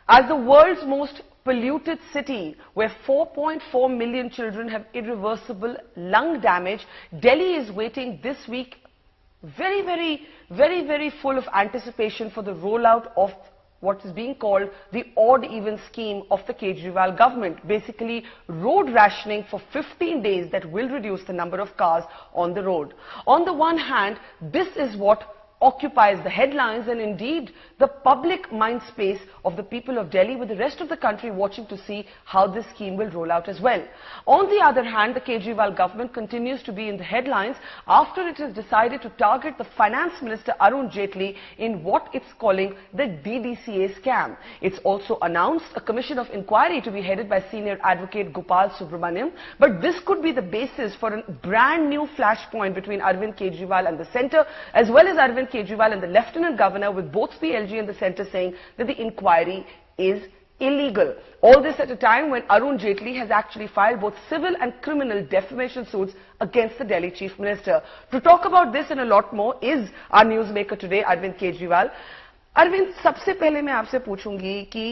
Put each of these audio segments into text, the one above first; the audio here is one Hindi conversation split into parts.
As the world's most polluted city, where 4.4 million children have irreversible lung damage, Delhi is waiting this week very full of anticipation for the rollout of what is being called the odd-even scheme of the Kejriwal government. Basically, road rationing for 15 days that will reduce the number of cars on the road. On the one hand, this is what occupies the headlines and indeed the public mind space of the people of Delhi, with the rest of the country watching to see how this scheme will roll out as well. On the other hand, the Kejriwal government continues to be in the headlines after it has decided to target the finance minister Arun Jaitley in what it's calling the DDCA scam. It's also announced a commission of inquiry to be headed by senior advocate Gopal Subramaniam, but this could be the basis for a brand new flashpoint between Arvind Kejriwal and the centre, as well as Arvind Kejriwal and the Lieutenant Governor, with both the LG and the centre saying that the inquiry is illegal. All this at a time when Arun Jaitley has actually filed both civil and criminal defamation suits against the Delhi Chief Minister. To talk about this and a lot more is our newsmaker today, Arvind Kejriwal. Arvind, सबसे पहले मैं आपसे पूछूंगी कि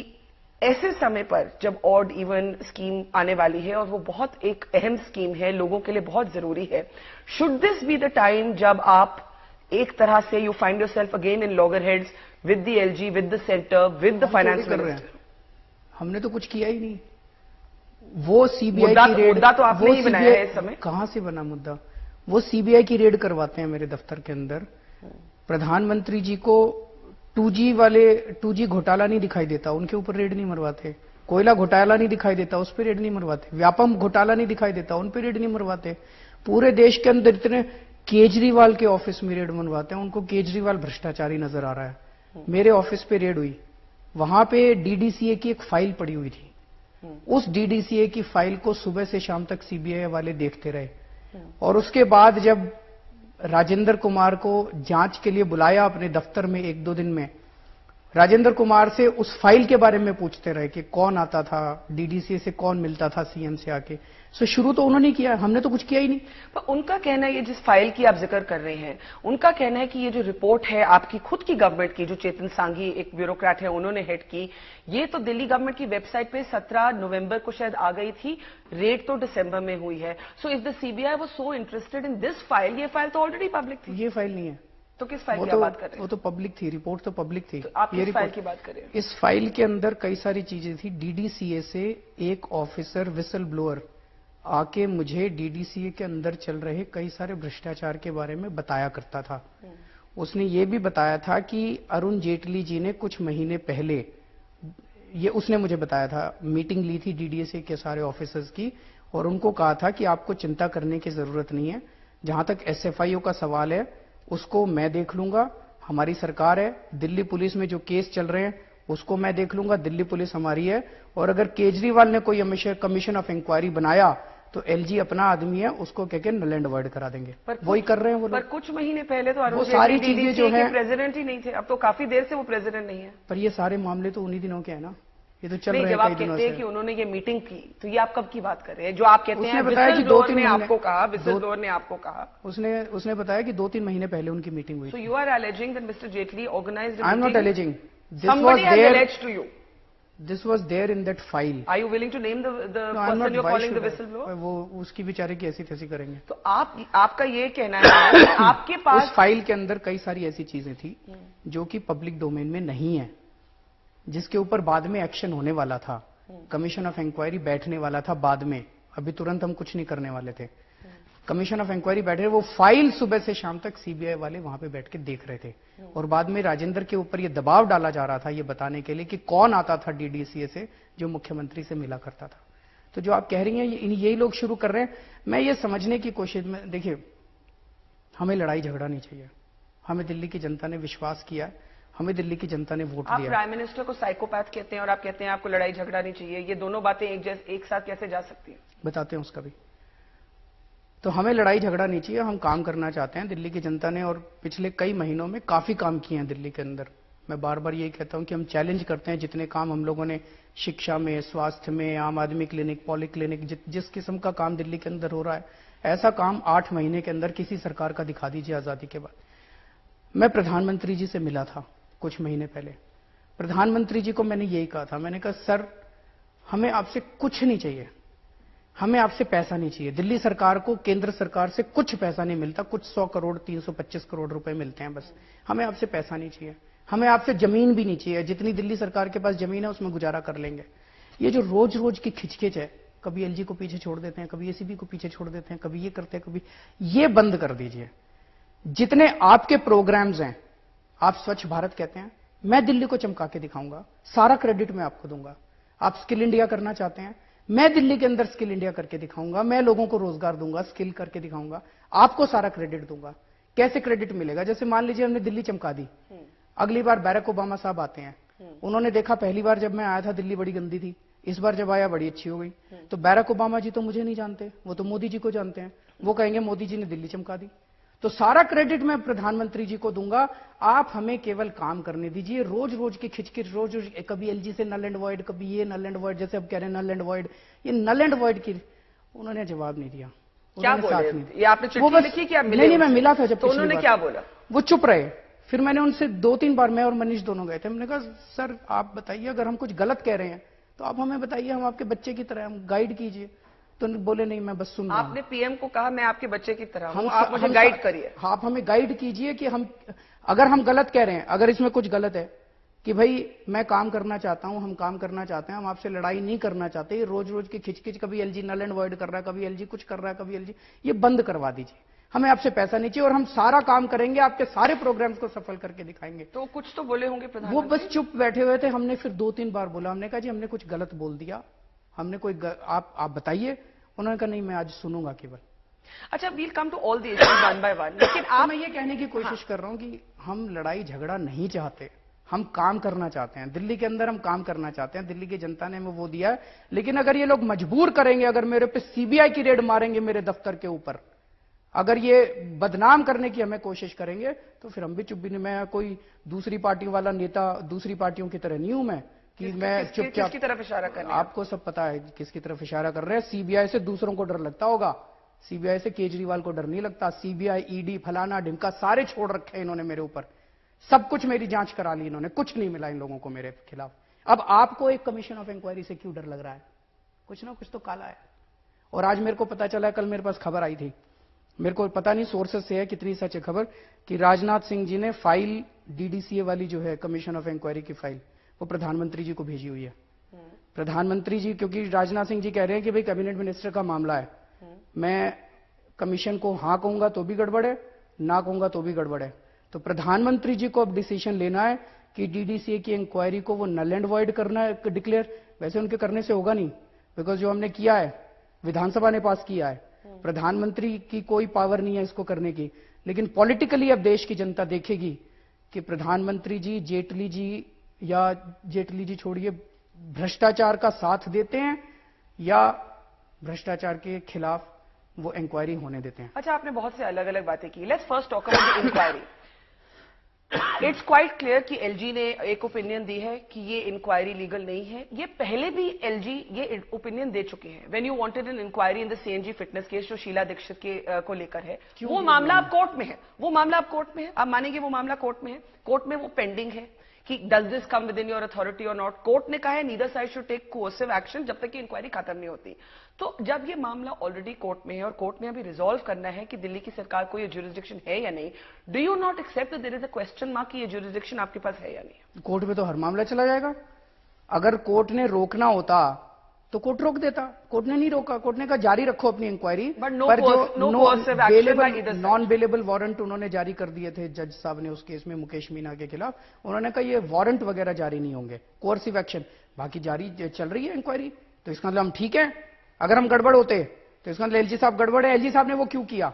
ऐसे समय पर जब ऑड इवन स्कीम आने वाली है और वो बहुत एक अहम स्कीम है, लोगों के लिए बहुत जरूरी है, should this be the time जब आप एक तरह से you find yourself again in loggerheads with the LG, with the centre, with the finance minister? हमने तो कुछ किया ही नहीं। वो सीबीआई की रेड, मुद्दा तो आपने ही बनाया है इस समय। कहां से बना मुद्दा? वो सीबीआई की रेड करवाते हैं मेरे दफ्तर के अंदर। प्रधानमंत्री जी को 2G घोटाला नहीं दिखाई देता, उनके ऊपर रेड नहीं मरवाते। कोयला घोटाला नहीं दिखाई देता, उस पर रेड नहीं मरवाते। व्यापम घोटाला नहीं दिखाई देता, उन पर रेड नहीं मरवाते। पूरे देश के अंदर इतने केजरीवाल के ऑफिस में रेड मनवाते हैं, उनको केजरीवाल भ्रष्टाचारी नजर आ रहा है। मेरे ऑफिस पे रेड हुई, वहां पे डीडीसीए की एक फाइल पड़ी हुई थी। उस डीडीसीए की फाइल को सुबह से शाम तक सीबीआई वाले देखते रहे और उसके बाद जब राजेंद्र कुमार को जांच के लिए बुलाया अपने दफ्तर में 1-2 दिन में, राजेंद्र कुमार से उस फाइल के बारे में पूछते रहे कि कौन आता था, डीडीसीए से कौन मिलता था सीएम से आके। सो शुरू तो उन्होंने किया, हमने तो कुछ किया ही नहीं। पर उनका कहना है, ये जिस फाइल की आप जिक्र कर रहे हैं, उनका कहना है कि ये जो रिपोर्ट है आपकी खुद की गवर्नमेंट की, जो चेतन सांघी एक ब्यूरोक्रेट है उन्होंने हेड की, ये तो दिल्ली गवर्नमेंट की वेबसाइट पे 17 नवंबर को शायद आ गई थी, रेड तो दिसंबर में हुई है। So if the CBI was so interested in this file, ये फाइल तो ऑलरेडी पब्लिक थी। ये फाइल नहीं है तो किस फाइल की आप बात कर रहे हैं? वो तो पब्लिक थी, रिपोर्ट तो पब्लिक थी। तो आप किस फाइल की बात कर रहे हैं? इस फाइल के अंदर कई सारी चीजें थी। डीडीसीए से एक ऑफिसर विसल ब्लोअर आके मुझे डीडीसीए के अंदर चल रहे कई सारे भ्रष्टाचार के बारे में बताया करता था। उसने ये भी बताया था कि अरुण जेटली जी ने कुछ महीने पहले, ये उसने मुझे बताया था, मीटिंग ली थी डीडीसीए के सारे ऑफिसर्स की और उनको कहा था कि आपको चिंता करने की जरूरत नहीं है, जहां तक एसएफआईओ का सवाल है उसको मैं देख लूंगा, हमारी सरकार है। दिल्ली पुलिस में जो केस चल रहे हैं उसको मैं देख लूंगा, दिल्ली पुलिस हमारी है। और अगर केजरीवाल ने कोई कमीशन ऑफ इंक्वायरी बनाया तो एलजी अपना आदमी है, उसको कह के नल एंड वॉइड करा देंगे। वही कर रहे हैं वो लोग। पर कुछ महीने पहले तो वो सारी चीजें जो है प्रेसिडेंट ही नहीं थे, अब तो काफी देर से वो प्रेसिडेंट नहीं है। पर ये सारे मामले तो उन्हीं दिनों के हैं ना, ये तो चल रहे हैं जब आप कहते हैं कि उन्होंने ये मीटिंग की, तो ये आप कब की बात कर रहे हैं? जो आप कहते हैं बताया कि 2-3 ने आपको कहा, विसल ब्लोअर ने आपको कहा, उसने बताया कि 2-3 महीने पहले उनकी मीटिंग हुई। So you are alleging that mister Jaitley organised I am not alleging, somebody has alleged to you. This was there in that file. Are you willing to name the person you're calling the whistleblower? वो उसकी बेचारे की ऐसी तैसी करेंगे। तो आपका ये कहना है कि आपके पास उस फाइल के अंदर कई सारी ऐसी चीजें थी जो कि पब्लिक डोमेन में नहीं है, जिसके ऊपर बाद में एक्शन होने वाला था। कमीशन ऑफ इंक्वायरी बैठने वाला था बाद में, अभी तुरंत हम कुछ नहीं करने वाले थे। कमीशन ऑफ इंक्वायरी बैठे, वो फाइल सुबह से शाम तक सीबीआई वाले वहां पे बैठ के देख रहे थे और बाद में राजेंद्र के ऊपर ये दबाव डाला जा रहा था ये बताने के लिए कि कौन आता था डीडीसीए से जो मुख्यमंत्री से मिला करता था। तो जो आप कह रही हैं यही लोग शुरू कर रहे हैं। मैं ये समझने की कोशिश में, देखिए हमें लड़ाई झगड़ा नहीं चाहिए, हमें दिल्ली की जनता ने विश्वास किया, हमें दिल्ली की जनता ने वोट दिया। आप प्राइम मिनिस्टर को साइकोपैथ कहते हैं और आप कहते हैं आपको लड़ाई झगड़ा नहीं चाहिए, ये दोनों बातें एक साथ कैसे जा सकती हैं? बताते हैं उसका भी। तो हमें लड़ाई झगड़ा नहीं चाहिए, हम काम करना चाहते हैं। दिल्ली की जनता ने और पिछले कई महीनों में काफी काम किए हैं दिल्ली के अंदर। मैं बार बार यही कहता हूं कि हम चैलेंज करते हैं जितने काम हम लोगों ने शिक्षा में, स्वास्थ्य में, आम आदमी क्लिनिक, पॉली क्लिनिक, जिस किस्म का काम दिल्ली के अंदर हो रहा है, ऐसा काम 8 महीने के अंदर किसी सरकार का दिखा दीजिए आजादी के बाद। मैं प्रधानमंत्री जी से मिला था कुछ महीने पहले, प्रधानमंत्री जी को मैंने यही कहा था, मैंने कहा सर हमें आपसे कुछ नहीं चाहिए, हमें आपसे पैसा नहीं चाहिए। दिल्ली सरकार को केंद्र सरकार से कुछ पैसा नहीं मिलता, कुछ 100 करोड़ 325 करोड़ रुपए मिलते हैं बस। हमें आपसे पैसा नहीं चाहिए, हमें आपसे जमीन भी नहीं चाहिए। जितनी दिल्ली सरकार के पास जमीन है उसमें गुजारा कर लेंगे। ये जो रोज रोज की खिचखिच है, कभी एलजी को पीछे छोड़ देते हैं, कभी एसीबी को पीछे छोड़ देते हैं, कभी ये करते हैं, कभी ये बंद कर दीजिए। जितने आपके प्रोग्राम्स हैं, आप स्वच्छ भारत कहते हैं, मैं दिल्ली को चमका के दिखाऊंगा, सारा क्रेडिट मैं आपको दूंगा। आप स्किल इंडिया करना चाहते हैं, मैं दिल्ली के अंदर स्किल इंडिया करके दिखाऊंगा, मैं लोगों को रोजगार दूंगा, स्किल करके दिखाऊंगा, आपको सारा क्रेडिट दूंगा। कैसे क्रेडिट मिलेगा? जैसे मान लीजिए हमने दिल्ली चमका दी, अगली बार बैरक ओबामा साहब आते हैं, उन्होंने देखा पहली बार जब मैं आया था दिल्ली बड़ी गंदी थी, इस बार जब आया बड़ी अच्छी हो गई। तो बैरक ओबामा जी तो मुझे नहीं जानते, वो तो मोदी जी को जानते हैं, वो कहेंगे मोदी जी ने दिल्ली चमका दी। तो सारा क्रेडिट मैं प्रधानमंत्री जी को दूंगा, आप हमें केवल काम करने दीजिए। रोज रोज की खिचखिच, रोज रोज कभी एलजी से नल एंड वॉइड, कभी ये नल एंड वॉइड, जैसे अब कह रहे हैं नल एंड वॉइड, ये नल एंड वॉइड की उन्होंने जवाब नहीं दिया। क्या बोले? ये आपने चिट्ठी लिखी कि आप मिले? नहीं, मैं मिला था जब, तो उन्होंने क्या बोला? वो चुप रहे। फिर मैंने उनसे 2-3 बार, मैं और मनीष दोनों गए थे, मैंने कहा सर आप बताइए, अगर हम कुछ गलत कह रहे हैं तो आप हमें बताइए, हम आपके बच्चे की तरह, हम गाइड कीजिए। तो बोले नहीं, मैं बस सुन रहा हूं। आपने पीएम को कहा मैं आपके बच्चे की तरह हूं, आप मुझे गाइड करिए। आप हमें गाइड कीजिए कि हम, अगर हम गलत कह रहे हैं, अगर इसमें कुछ गलत है कि भाई मैं काम करना चाहता हूं, हम काम करना चाहते हैं, हम आपसे लड़ाई नहीं करना चाहते, रोज रोज की खिचखिच, कभी एलजी नल एंड वॉइड कर रहा है, कभी एलजी कुछ कर रहा है, कभी एलजी, ये बंद करवा दीजिए। हमें आपसे पैसा नहीं चाहिए और हम सारा काम करेंगे, आपके सारे प्रोग्राम्स को सफल करके दिखाएंगे। तो कुछ तो बोले होंगे प्रधानमंत्री? वो बस चुप बैठे हुए थे। हमने फिर 2-3 बार बोला, हमने कहा जी हमने कुछ गलत बोल दिया, हमने कोई आप बताइए। उन्होंने कहा नहीं, मैं आज सुनूंगा केवल। अच्छा, we'll come to all the issues one by one, लेकिन आप, मैं ये कहने की कोशिश कर रहा हूं कि हम लड़ाई झगड़ा नहीं चाहते, हम काम करना चाहते हैं। दिल्ली के अंदर हम काम करना चाहते हैं, दिल्ली की जनता ने हमें वो दिया है। लेकिन अगर ये लोग मजबूर करेंगे, अगर मेरे पे सीबीआई की रेड मारेंगे मेरे दफ्तर के ऊपर, अगर ये बदनाम करने की हमें कोशिश करेंगे, तो फिर हम भी चुप भी नहीं। मैं कोई दूसरी पार्टी वाला नेता, दूसरी पार्टियों की तरह नहीं हूं मैं कि मैं चुपचाप। किसकी तरफ इशारा कर रहे हैं? आपको सब पता है किसकी तरफ इशारा कर रहे हैं। सीबीआई से दूसरों को डर लगता होगा, सीबीआई से केजरीवाल को डर नहीं लगता। सीबीआई, ईडी, फलाना ढिमका सारे छोड़ रखे इन्होंने मेरे ऊपर, सब कुछ मेरी जांच करा ली इन्होंने, कुछ नहीं मिला इन लोगों को मेरे खिलाफ। अब आपको एक कमीशन ऑफ इंक्वायरी से क्यों डर लग रहा है? कुछ ना कुछ तो काला है। और आज मेरे को पता चला, कल मेरे पास खबर आई थी, मेरे को पता नहीं सोर्सेस से है कितनी सच है खबर, कि राजनाथ सिंह जी ने फाइल डीडीसीए वाली जो है कमीशन ऑफ इंक्वायरी की फाइल, वो प्रधानमंत्री जी को भेजी हुई है। प्रधानमंत्री जी, क्योंकि राजनाथ सिंह जी कह रहे हैं कि भाई कैबिनेट मिनिस्टर का मामला है, मैं कमीशन को हां कहूंगा तो भी गड़बड़ है, ना कहूंगा तो भी गड़बड़ है। तो प्रधानमंत्री जी को अब डिसीजन लेना है कि डीडीसीए की इंक्वायरी को वो नल एंड वॉइड करना है, डिक्लेयर। वैसे उनके करने से होगा नहीं, बिकॉज जो हमने किया है विधानसभा ने पास किया है, प्रधानमंत्री की कोई पावर नहीं है इसको करने की। लेकिन पॉलिटिकली अब देश की जनता देखेगी कि प्रधानमंत्री जी जेटली जी, या जेटली जी छोड़िए, भ्रष्टाचार का साथ देते हैं या भ्रष्टाचार के खिलाफ वो इंक्वायरी होने देते हैं। अच्छा, आपने बहुत से अलग अलग बातें की। Let's first talk about the inquiry. It's quite clear कि एलजी ने एक ओपिनियन दी है कि ये इंक्वायरी लीगल नहीं है। ये पहले भी एलजी ये ओपिनियन दे चुके हैं। When you wanted an inquiry in the CNG fitness case जो शीला दीक्षित के को लेकर है, वो मामला अब कोर्ट में है, वो मामला अब कोर्ट में है। आप मानेंगे वो मामला कोर्ट में है, कोर्ट में वो पेंडिंग है कि does this come within your authority और नॉट। कोर्ट ने कहा है neither side should take coercive action जब तक कि इंक्वायरी खत्म नहीं होती। तो जब ये मामला ऑलरेडी कोर्ट में है और कोर्ट ने अभी रिजॉल्व करना है कि दिल्ली की सरकार को ये ज्यूरिसडिक्शन है या नहीं, do you not accept there is a question mark कि ये ज्यूरिसडिक्शन आपके पास है या नहीं? कोर्ट में तो हर मामला चला जाएगा। अगर कोर्ट ने रोकना होता तो कोर्ट रोक देता, कोर्ट ने नहीं रोका। कोर्ट ने कहा जारी रखो अपनी इंक्वायरी, पर जो नॉन बेलेबल वारंट उन्होंने जारी कर दिए थे जज साहब ने उस केस में मुकेश मीना के खिलाफ, उन्होंने कहा ये वारंट वगैरह जारी नहीं होंगे, कोर्सिव एक्शन बाकी जारी चल रही है इंक्वायरी। तो इसका मतलब हम ठीक है। अगर हम गड़बड़ होते तो इसका मतलब एलजी साहब गड़बड़ है। एलजी साहब ने वो क्यों किया?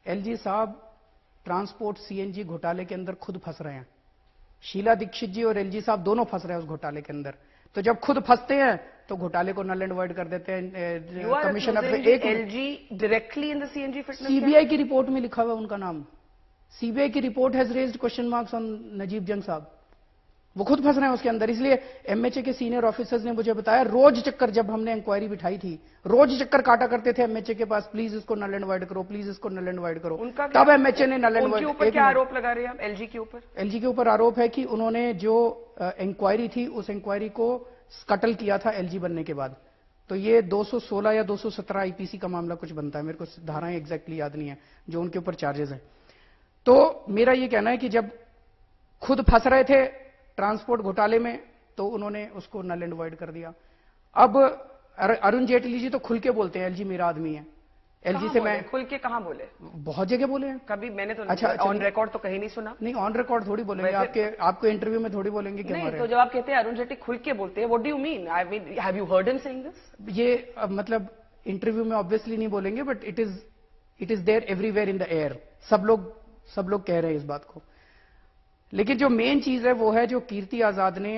एलजी साहब ट्रांसपोर्ट सीएनजी घोटाले के अंदर खुद फंस रहे हैं। शीला दीक्षित जी और एलजी साहब दोनों फंस रहे हैं उस घोटाले के अंदर। तो जब खुद फंसते हैं तो घोटाले को नल एंड वॉइड कर देते हैं। Commission of LG directly in the CNG fitness, CBI की रिपोर्ट में लिखा हुआ उनका नाम। सीबीआई की report has raised question marks on Najeeb Jung साहब। वो खुद फंस रहे हैं उसके अंदर। इसलिए एमएचए के सीनियर ऑफिसर्स ने मुझे बताया, रोज चक्कर, जब हमने इंक्वायरी बिठाई थी, रोज चक्कर काटा करते थे एमएचए के पास, प्लीज इसको नल एंड वाइड करो, प्लीज इसको नल एंड वाइड करो। उनका तब एमएचए ने नल एंड वाइड। उनके ऊपर क्या आरोप लगा रहे हैं आप एलजी के ऊपर? एलजी के ऊपर आरोप है कि उन्होंने जो इंक्वायरी थी, उस इंक्वायरी को स्कटल किया था एलजी बनने के बाद। तो ये 216 या 217 आईपीसी का मामला कुछ बनता है, मेरे को धाराएं एग्जैक्टली याद नहीं है जो उनके ऊपर चार्जेस हैं। तो मेरा ये कहना है कि जब खुद फंस रहे थे ट्रांसपोर्ट घोटाले में, तो उन्होंने उसको नल एंड वाइड कर दिया। अब अरुण जेटली जी तो खुल के बोलते हैं एलजी मेरा आदमी है। एलजी से मैं खुल के कहां बोले? बहुत जगह बोले हैं। कभी मैंने तो अच्छा, ऑन रिकॉर्ड तो कहीं नहीं सुना। नहीं, ऑन रिकॉर्ड थोड़ी बोलेंगे, आपको इंटरव्यू में थोड़ी बोलेंगे कि नहीं, हमारे। तो जब आप कहते हैं अरुण जेटली खुल के बोलते हैं, what do you mean? I mean, have you heard him saying this? ये मतलब इंटरव्यू में ऑब्वियसली नहीं बोलेंगे, but it is there everywhere in the air. सब लोग कह रहे हैं इस बात को। लेकिन जो मेन चीज है वो है जो कीर्ति आजाद ने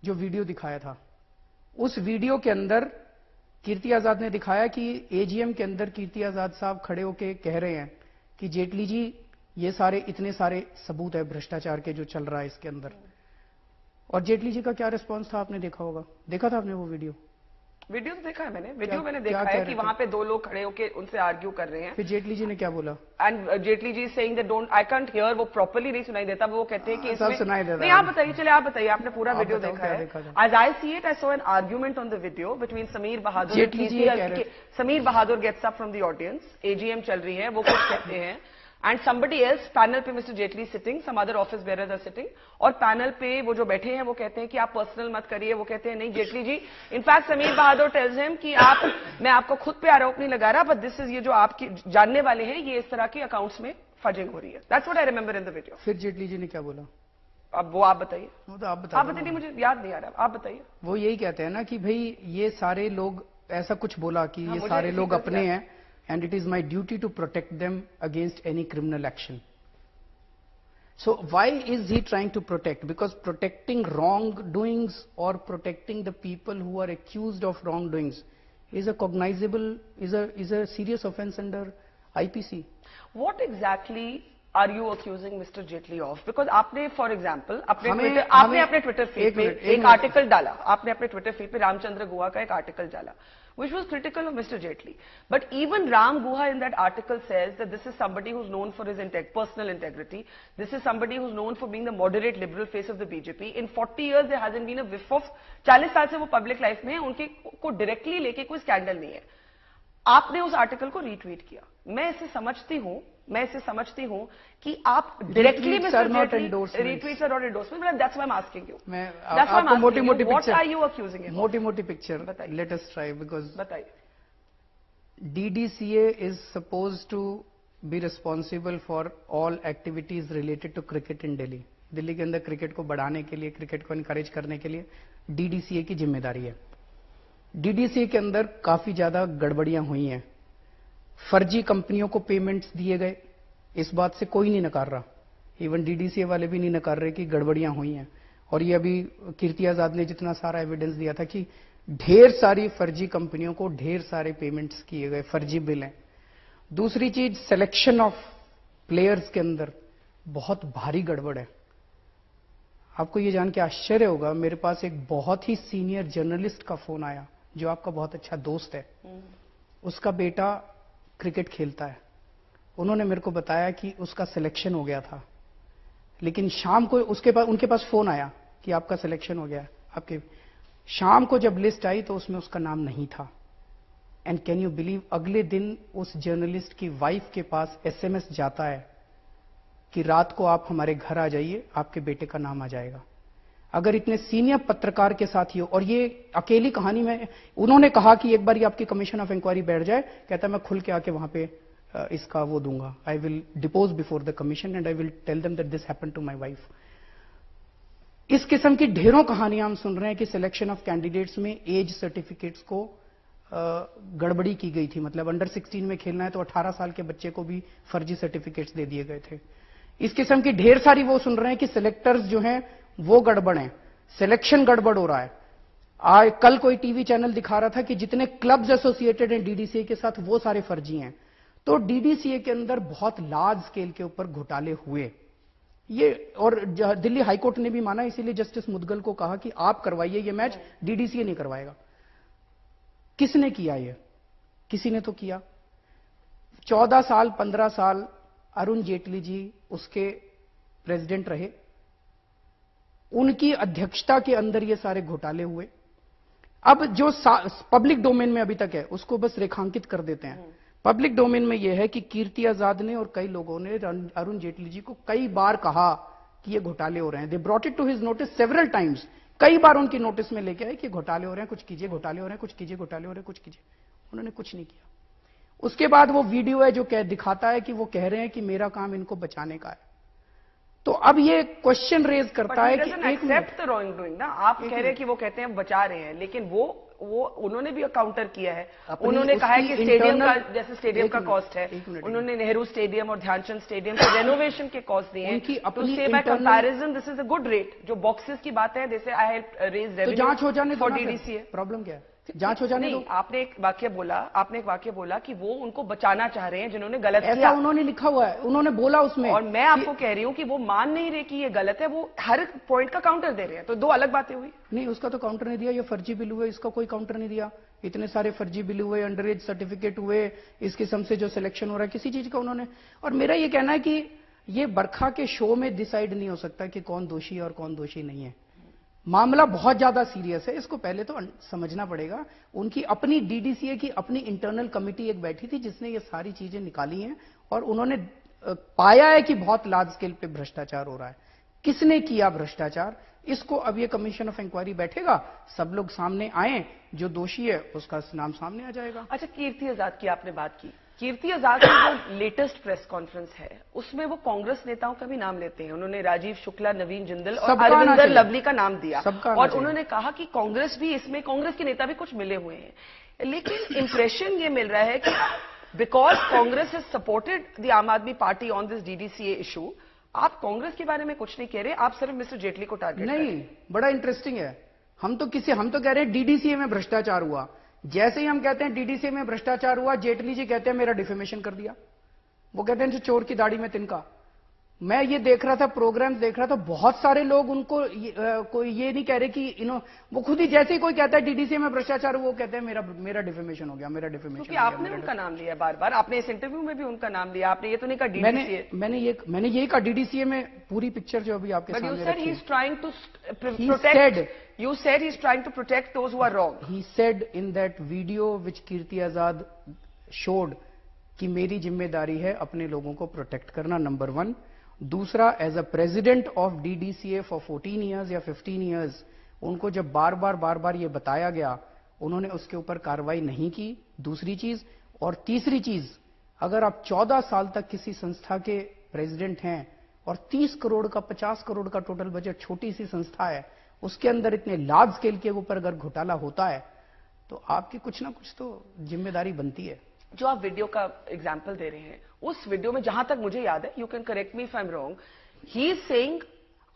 जो वीडियो दिखाया था, उस वीडियो के अंदर कीर्ति आजाद ने दिखाया कि एजीएम के अंदर कीर्ति आजाद साहब खड़े होकर कह रहे हैं कि जेटली जी ये सारे इतने सारे सबूत है भ्रष्टाचार के जो चल रहा है इसके अंदर। और जेटली जी का क्या रिस्पांस था आपने देखा होगा, देखा था आपने वो वीडियो? वीडियो तो देखा है मैंने, मैंने देखा है कि वहां पे दो लोग खड़े होकर उनसे आर्ग्यू कर रहे हैं। फिर जेटली जी ने क्या बोला? And Jaitley ji saying that don't, I can't hear, वो प्रॉपर्ली नहीं सुनाई देता, वो कहते हैं कि सब सुनाई देता। नहीं, आप बताइए, चले आप बताइए, आपने पूरा वीडियो देखा है। As I see it, I saw an argument on the video between Sameer Bahadur. Jaitley ji Sameer Bahadur gets up from the audience, AGM चल रही है, वो कुछ कहते हैं, एंड somebody else, पैनल पे mister Jaitley sitting, some other office bearers are sitting, और पैनल पे वो जो बैठे हैं वो कहते हैं कि आप पर्सनल मत करिए। वो कहते हैं नहीं जेटली जी, इनफैक्ट समीर बहादुर टेल्स हिम कि मैं आपको खुद पे आरोप नहीं लगा रहा, बट दिस इज, ये जो आपकी जानने वाले हैं, ये इस तरह की अकाउंट्स में फजिंग हो रही है। That's what I remember in the video. फिर जेटली जी ने क्या बोला? अब वो आप बताइए। वो तो आप बताइए, मुझे याद नहीं आ रहा, आप बताइए। वो यही कहते हैं ना कि भाई ये सारे लोग, ऐसा कुछ बोला कि ये सारे लोग अपने हैं, and it is my duty to protect them against any criminal action. So why is he trying to protect? Because protecting wrongdoings or protecting the people who are accused of wrongdoings is a cognizable, is a serious offense under IPC. What exactly are you accusing Mr. Jetli of? Because आपने, for example, आपने अपने ट्विटर फीड पे एक आर्टिकल डाला, आपने अपने ट्विटर फीड पे रामचंद्र गुहा का एक आर्टिकल डाला, which was critical of Mr. Jetli. But even Ram Guha in that article says that this is somebody who's known for his personal integrity. This is somebody who's known for being the moderate liberal face of the BJP. In 40 years there hasn't been a whiff of, 40 साल से वो पब्लिक लाइफ में है, उनके को डायरेक्टली लेके कोई स्कैंडल नहीं है। आपने उस आर्टिकल को रीट्वीट किया। मैं इसे समझती हूं कि आप directly mister Jaitley, retweets are not endorsement, but that's why I am asking you. मैं आपको मोटी-मोटी picture, what are you accusing him? मोटी-मोटी picture, let us try, because बताइए। DDCA is supposed to be responsible for all activities related to cricket in Delhi. Delhi के अंदर क्रिकेट को बढ़ाने के लिए, क्रिकेट को इनकरेज करने के लिए DDCA की जिम्मेदारी है। DDCA के अंदर काफी ज्यादा गड़बड़ियां हुई हैं। फर्जी कंपनियों को पेमेंट्स दिए गए, इस बात से कोई नहीं नकार रहा, इवन DDCA वाले भी नहीं नकार रहे कि गड़बड़ियां हुई हैं। और ये अभी कीर्ति आजाद ने जितना सारा एविडेंस दिया था कि ढेर सारी फर्जी कंपनियों को ढेर सारे पेमेंट्स किए गए, फर्जी बिल हैं। दूसरी चीज, सिलेक्शन ऑफ प्लेयर्स के अंदर बहुत भारी गड़बड़ है। आपको ये जान के आश्चर्य होगा, मेरे पास एक बहुत ही सीनियर जर्नलिस्ट का फोन आया जो आपका बहुत अच्छा दोस्त है, उसका बेटा क्रिकेट खेलता है। उन्होंने मेरे को बताया कि उसका सिलेक्शन हो गया था, लेकिन शाम को उनके पास फोन आया कि आपका सिलेक्शन हो गया। आपके शाम को जब लिस्ट आई तो उसमें उसका नाम नहीं था। एंड कैन यू बिलीव, अगले दिन उस जर्नलिस्ट की वाइफ के पास SMS जाता है कि रात को आप हमारे घर आ जाइए, आपके बेटे का नाम आ जाएगा। अगर इतने सीनियर पत्रकार के साथ ही हो, और ये अकेली कहानी में उन्होंने कहा कि एक बार ये आपकी कमीशन ऑफ इंक्वायरी बैठ जाए, कहता मैं खुल के आके वहां पे इसका वो दूंगा, I will depose before the commission and I will tell them that this happened to my wife. इस किस्म की ढेरों कहानियां हम सुन रहे हैं कि सिलेक्शन ऑफ कैंडिडेट्स में एज सर्टिफिकेट्स को गड़बड़ी की गई थी। मतलब अंडर 16 में खेलना है तो 18 साल के बच्चे को भी फर्जी सर्टिफिकेट्स दे दिए गए थे। इस किस्म की ढेर सारी वो सुन रहे हैं कि सिलेक्टर्स जो हैं वो गड़बड़ हैं, सिलेक्शन गड़बड़ हो रहा है। कल कोई टीवी चैनल दिखा रहा था कि जितने क्लब्स एसोसिएटेड हैं DDCA के साथ वो सारे फर्जी हैं। तो DDCA के अंदर बहुत लार्ज स्केल के ऊपर घोटाले हुए, ये और दिल्ली हाईकोर्ट ने भी माना, इसीलिए जस्टिस मुदगल को कहा कि आप करवाइए ये मैच, डीडीसीए नहीं करवाएगा। किसने किया ये? किसी ने तो किया। 14 साल 15 साल अरुण जेटली जी उसके प्रेसिडेंट रहे, उनकी अध्यक्षता के अंदर ये सारे घोटाले हुए। अब जो पब्लिक डोमेन में अभी तक है उसको बस रेखांकित कर देते हैं। पब्लिक डोमेन में यह है कि कीर्ति आजाद ने और कई लोगों ने अरुण जेटली जी को कई बार कहा कि ये घोटाले हो रहे हैं। They brought it to his notice several times. कई बार उनकी नोटिस में लेके आए कि घोटाले हो रहे हैं, कुछ कीजिए, घोटाले हो रहे हैं, कुछ कीजिए, घोटाले हो रहे हैं, कुछ कीजिए। उन्होंने कुछ नहीं किया। उसके बाद वो वीडियो है जो दिखाता है कि वो कह रहे हैं कि मेरा काम इनको बचाने का है। तो अब ये क्वेश्चन रेज करता है कि एक एक्सेप्ट द रॉन्ग डूइंग ना, आप कह रहे हैं कि वो कहते हैं बचा रहे हैं, लेकिन वो उन्होंने भी काउंटर किया है। उन्होंने कहा है कि स्टेडियम का, जैसे स्टेडियम का कॉस्ट है, उन्होंने नेहरू स्टेडियम और ध्यानचंद स्टेडियम के रेनोवेशन के कॉस्ट दिए हैं। टू से bye comparison this is a good rate. जो बॉक्सेस की बात है, जैसे आई हैव रेज्ड रेवेन्यू जांच हो जाने फॉर डीडीसीए। प्रॉब्लम क्या है? जांच हो जाने दो। आपने एक वाक्य बोला कि वो उनको बचाना चाह रहे हैं जिन्होंने गलत किया। ऐसा उन्होंने लिखा हुआ है, उन्होंने बोला उसमें। और मैं आपको कह रही हूं कि वो मान नहीं रहे कि ये गलत है, वो हर पॉइंट का काउंटर दे रहे हैं। तो दो अलग बातें हुई। नहीं, उसका तो काउंटर नहीं दिया। ये फर्जी बिल हुए, इसका कोई काउंटर नहीं दिया। इतने सारे फर्जी बिल हुए, अंडर एज सर्टिफिकेट हुए, इस किस्म से जो सिलेक्शन हो रहा है किसी चीज का उन्होंने। और मेरा ये कहना है कि ये बरखा के शो में डिसाइड नहीं हो सकता कि कौन दोषी है और कौन दोषी नहीं है। मामला बहुत ज्यादा सीरियस है, इसको पहले तो समझना पड़ेगा। उनकी अपनी डीडीसीए की अपनी इंटरनल कमिटी एक बैठी थी जिसने ये सारी चीजें निकाली हैं और उन्होंने पाया है कि बहुत लार्ज स्केल पे भ्रष्टाचार हो रहा है। किसने किया भ्रष्टाचार, इसको अब ये कमीशन ऑफ इंक्वायरी बैठेगा, सब लोग सामने आए, जो दोषी है उसका नाम सामने आ जाएगा। अच्छा, कीर्ति आजाद की आपने बात की। कीर्ति आजाद की जो लेटेस्ट प्रेस कॉन्फ्रेंस है उसमें वो कांग्रेस नेताओं का भी नाम लेते हैं। उन्होंने राजीव शुक्ला, नवीन जिंदल और अरविंदर लवली का नाम दिया और उन्होंने कहा कि कांग्रेस भी इसमें, कांग्रेस के नेता भी कुछ मिले हुए हैं। लेकिन इंप्रेशन ये मिल रहा है कि because Congress has supported the आम Aadmi party on this DDCA issue, आप कांग्रेस के बारे में कुछ नहीं कह रहे, आप सिर्फ मिस्टर जेटली को टारगेट नहीं। बड़ा इंटरेस्टिंग है। हम तो कह रहे हैं डीडीसीए में भ्रष्टाचार हुआ। जैसे ही हम कहते हैं डीडीसीए में भ्रष्टाचार हुआ, जेटली जी कहते हैं मेरा डिफेमेशन कर दिया। वो कहते हैं चोर की दाढ़ी में तिनका। मैं ये देख रहा था, प्रोग्राम देख रहा था, बहुत सारे लोग उनको कोई ये नहीं कह रहे कि वो खुद ही, जैसे ही कोई कहता है डीडीसीए में भ्रष्टाचार, वो कहते हैं मेरा डिफेमेशन हो गया, मेरा डिफेमेशन। क्योंकि आपने उनका नाम लिया बार बार, आपने इस इंटरव्यू में भी उनका नाम लिया, आपने ये तो नहीं कहा डीडीसीए। मैंने ये कहा डीडीसीए में पूरी पिक्चर जो अभी आपके सामने रखी है। He is trying to protect. You said he is trying to protect those who are wrong. He said in that video which Kirti Azad showed कि मेरी जिम्मेदारी है अपने लोगों को प्रोटेक्ट करना, नंबर 1। दूसरा, as a president of DDCA for 14 years या 15 ईयर्स, उनको जब बार बार ये बताया गया, उन्होंने उसके ऊपर कार्रवाई नहीं की। दूसरी चीज। और तीसरी चीज, अगर आप 14 साल तक किसी संस्था के प्रेसिडेंट हैं और 30 करोड़ का 50 करोड़ का टोटल बजट, छोटी सी संस्था है, उसके अंदर इतने लार्ज स्केल के ऊपर अगर घोटाला होता है तो आपकी कुछ ना कुछ तो जिम्मेदारी बनती है। जो आप वीडियो का एग्जाम्पल दे रहे हैं, उस वीडियो में जहां तक मुझे याद है, you can correct me if I am wrong, he is saying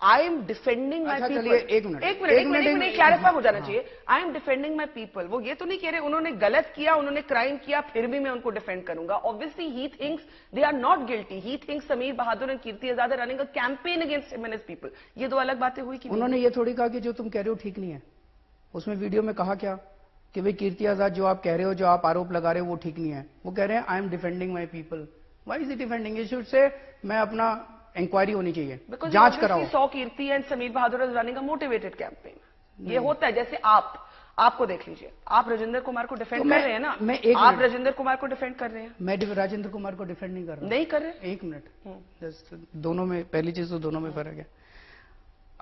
I am defending my people. एक मिनट क्लैरिफाई हो जाना चाहिए। आई एम डिफेंडिंग माई पीपल। वो ये तो नहीं कह रहे उन्होंने गलत किया, उन्होंने क्राइम किया, फिर भी मैं उनको डिफेंड करूंगा। Obviously he thinks they are not guilty. He thinks Sameer Bahadur and Kirti Azad are running a campaign against him and his people. ये दो अलग बातें हुई कि उन्होंने ये थोड़ी कहा कि जो तुम कह रहे हो ठीक नहीं है। उसमें वीडियो में कहा क्या कि भाई कीर्ति आजाद जो आप कह रहे हो, जो आप आरोप लगा रहे हो, वो ठीक नहीं है। वो कह रहे हैं I am defending my people. Why is it defending? You should say मैं अपना इंक्वायरी होनी चाहिए, जांच कराओ। So Kirti and Sameer Bahadur is running a motivated campaign. ये होता है। जैसे आपको देख लीजिए, आप राजेंद्र कुमार को डिफेंड कर रहे हैं ना, आप राजेंद्र कुमार को डिफेंड कर रहे हैं। मैं राजेंद्र कुमार को डिफेंड नहीं कर रहा। नहीं कर रहे? एक मिनट, दोनों में पहली चीज तो दोनों में फर्क है।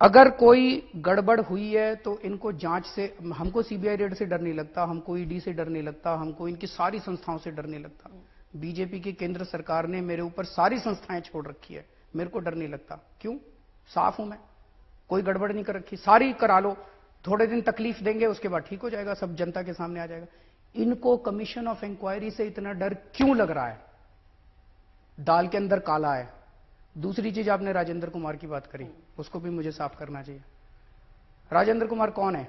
अगर कोई गड़बड़ हुई है तो इनको जांच से, हमको सीबीआई रेड से डर नहीं लगता, हमको ईडी से डर नहीं लगता, हमको इनकी सारी संस्थाओं से डर नहीं लगता। बीजेपी की केंद्र सरकार ने मेरे ऊपर सारी संस्थाएं छोड़ रखी है, मेरे को डर नहीं लगता। क्यों? साफ हूं मैं, कोई गड़बड़ नहीं कर रखी। सारी करा लो, थोड़े दिन तकलीफ देंगे, उसके बाद ठीक हो जाएगा, सब जनता के सामने आ जाएगा। इनको कमीशन ऑफ इंक्वायरी से इतना डर क्यों लग रहा है? दाल के अंदर काला है। दूसरी चीज, आपने राजेंद्र कुमार की बात करी, उसको भी मुझे साफ करना चाहिए। राजेंद्र कुमार कौन है?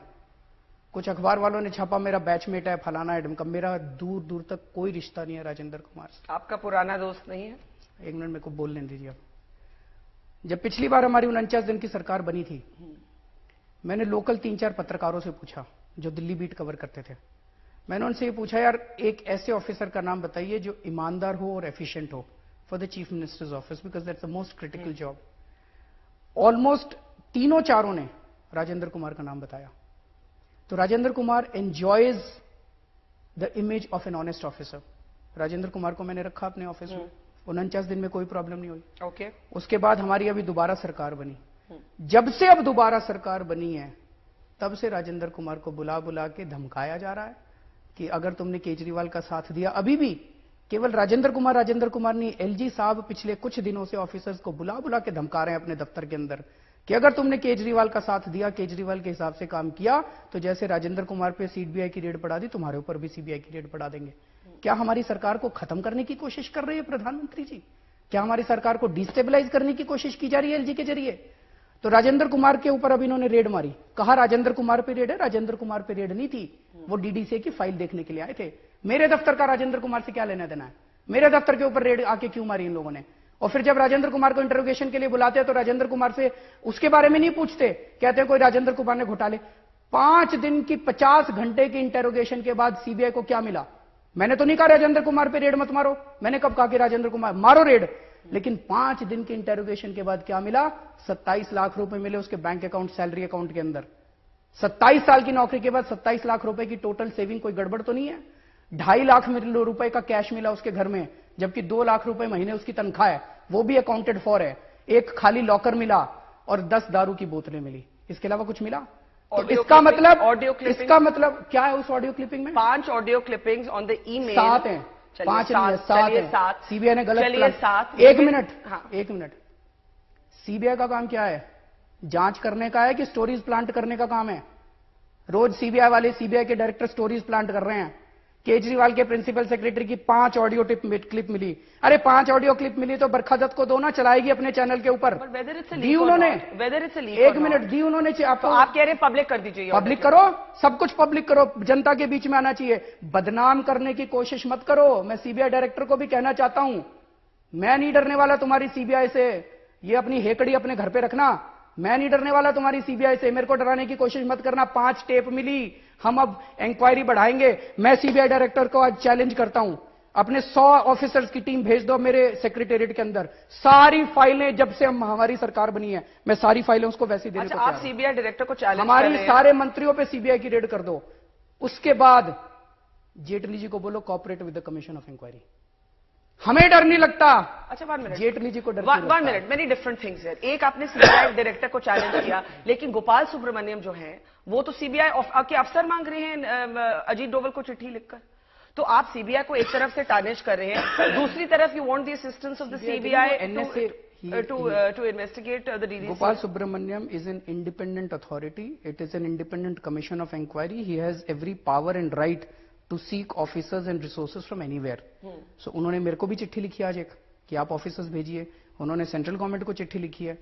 कुछ अखबार वालों ने छापा मेरा बैचमेट है, फलाना है, ढमका। मेरा दूर दूर तक कोई रिश्ता नहीं है राजेंद्र कुमार से। आपका पुराना दोस्त नहीं है? एक मिनट मेरे को बोलने दीजिए। जब पिछली बार हमारी 49 दिन की सरकार बनी थी, मैंने लोकल 3-4 पत्रकारों से पूछा जो दिल्ली बीट कवर करते थे। मैंने उनसे ये पूछा, यार एक ऐसे ऑफिसर का नाम बताइए जो ईमानदार हो और एफिशिएंट हो for the chief minister's office, because that's the most critical job. Almost तीनों चारों ने राजेंद्र कुमार का नाम बताया। तो Rajendra Kumar enjoys the image of an honest officer. Rajendra Kumar को मैंने रखा अपने ऑफिस में, 49 दिन में कोई प्रॉब्लम नहीं हुई। ओके। उसके बाद हमारी अभी दोबारा सरकार बनी। जब से अब दोबारा सरकार बनी है, तब से राजेंद्र कुमार को बुला बुला के धमकाया जा रहा है कि अगर तुमने केजरीवाल का साथ दिया, अभी भी केवल राजेंद्र कुमार नहीं, एलजी साहब पिछले कुछ दिनों से ऑफिसर्स को बुला बुला के धमका रहे हैं अपने दफ्तर के अंदर कि अगर तुमने केजरीवाल का साथ दिया, केजरीवाल के हिसाब से काम किया, तो जैसे राजेंद्र कुमार पे सीबीआई की रेड पड़ा दी, तुम्हारे ऊपर भी सीबीआई की रेड पड़ा देंगे। क्या हमारी सरकार को खत्म करने की कोशिश कर रही है प्रधानमंत्री जी? क्या हमारी सरकार को डिस्टेबलाइज करने की कोशिश की जा रही है एलजी के जरिए? तो राजेंद्र कुमार के ऊपर अब इन्होंने रेड मारी, कहा राजेंद्र कुमार पे रेड है। राजेंद्र कुमार पे रेड नहीं थी, वो डीडीसीए की फाइल देखने के लिए आए थे। मेरे दफ्तर का राजेंद्र कुमार से क्या लेना देना है? मेरे दफ्तर के ऊपर रेड आके क्यों मारी इन लोगों ने? और फिर जब राजेंद्र कुमार को इंटरोगेशन के लिए बुलाते हैं तो राजेंद्र कुमार से उसके बारे में नहीं पूछते, कहते हैं कोई राजेंद्र कुमार ने घोटाले। 5 दिन की 50 घंटे की इंटरोगेशन के बाद सीबीआई को क्या मिला? मैंने तो नहीं कहा राजेंद्र कुमार पे रेड मत मारो, मैंने कब कहा कि राजेंद्र कुमार मारो रेड, लेकिन 5 दिन के इंटरोगेशन के बाद क्या मिला? 27 लाख रुपए मिले उसके बैंक अकाउंट, सैलरी अकाउंट के अंदर। 27 साल की नौकरी के बाद 27 लाख रुपए की टोटल सेविंग, कोई गड़बड़ तो नहीं है? 2.5 लाख रुपए का कैश मिला उसके घर में, जबकि 2 लाख रुपए महीने उसकी तनख्वाह है, वो भी अकाउंटेड फॉर है। एक खाली लॉकर मिला और 10 दारू की बोतलें मिली, इसके अलावा कुछ मिला? तो इसका मतलब क्या है उस ऑडियो क्लिपिंग में? 5 audio clippings on the email. 7 हैं, 5 नहीं, 7 है। सीबीआई ने गलत 7। एक मिनट, सीबीआई का काम क्या है? जांच करने का है कि स्टोरीज प्लांट करने का काम है? रोज सीबीआई वाले, सीबीआई के डायरेक्टर स्टोरीज प्लांट कर रहे हैं। केजरीवाल के प्रिंसिपल सेक्रेटरी की 5 ऑडियो क्लिप मिली। अरे 5 ऑडियो क्लिप मिली तो बरखा दत्त को दो ना, चलाएगी अपने चैनल के ऊपर। दी उन्होंने, एक मिनट दी उन्होंने। आपको आप कह रहे हैं पब्लिक कर दीजिए, पब्लिक करो, सब कुछ पब्लिक करो, जनता के बीच में आना चाहिए। बदनाम करने की कोशिश मत करो। मैं सीबीआई डायरेक्टर को भी कहना चाहता हूं, मैं नहीं डरने वाला तुम्हारी सीबीआई से। ये अपनी हेकड़ी अपने घर पे रखना, मैं नहीं डरने वाला तुम्हारी सीबीआई से। मेरे को डराने की कोशिश मत करना। 5 टेप मिली, हम अब इंक्वायरी बढ़ाएंगे। मैं सीबीआई डायरेक्टर को आज चैलेंज करता हूं, अपने 100 ऑफिसर्स की टीम भेज दो मेरे सेक्रेटेरिएट के अंदर। सारी फाइलें, जब से हमारी सरकार बनी है, मैं सारी फाइलें उसको वैसे देने को। आप सीबीआई डायरेक्टर को चैलेंज, हमारी सारे मंत्रियों पे सीबीआई की रेड कर दो। उसके बाद जेटली जी को बोलो cooperate with the commission of inquiry. हमें डर नहीं लगता। अच्छा 1 मिनट, जेटली जी को डर 1 मिनट, मेनी डिफरेंट थिंग्स है। एक आपने सीबीआई डायरेक्टर को चैलेंज किया, लेकिन गोपाल सुब्रमण्यम जो है वो तो सीबीआई के अफसर मांग रहे हैं अजीत डोवल को चिट्ठी लिखकर। तो आप सीबीआई को एक तरफ से टारनिश कर रहे हैं, दूसरी तरफ you want the assistance of the CBI to investigate the DDC. Gopal Subramaniam is an independent authority. It is an independent commission of inquiry. He has every power and right to seek officers and resources from anywhere. So उन्होंने मेरे को भी चिट्ठी लिखी आज एक कि आप ऑफिसर्स भेजिए। उन्होंने सेंट्रल गवर्नमेंट को चिट्ठी लिखी है,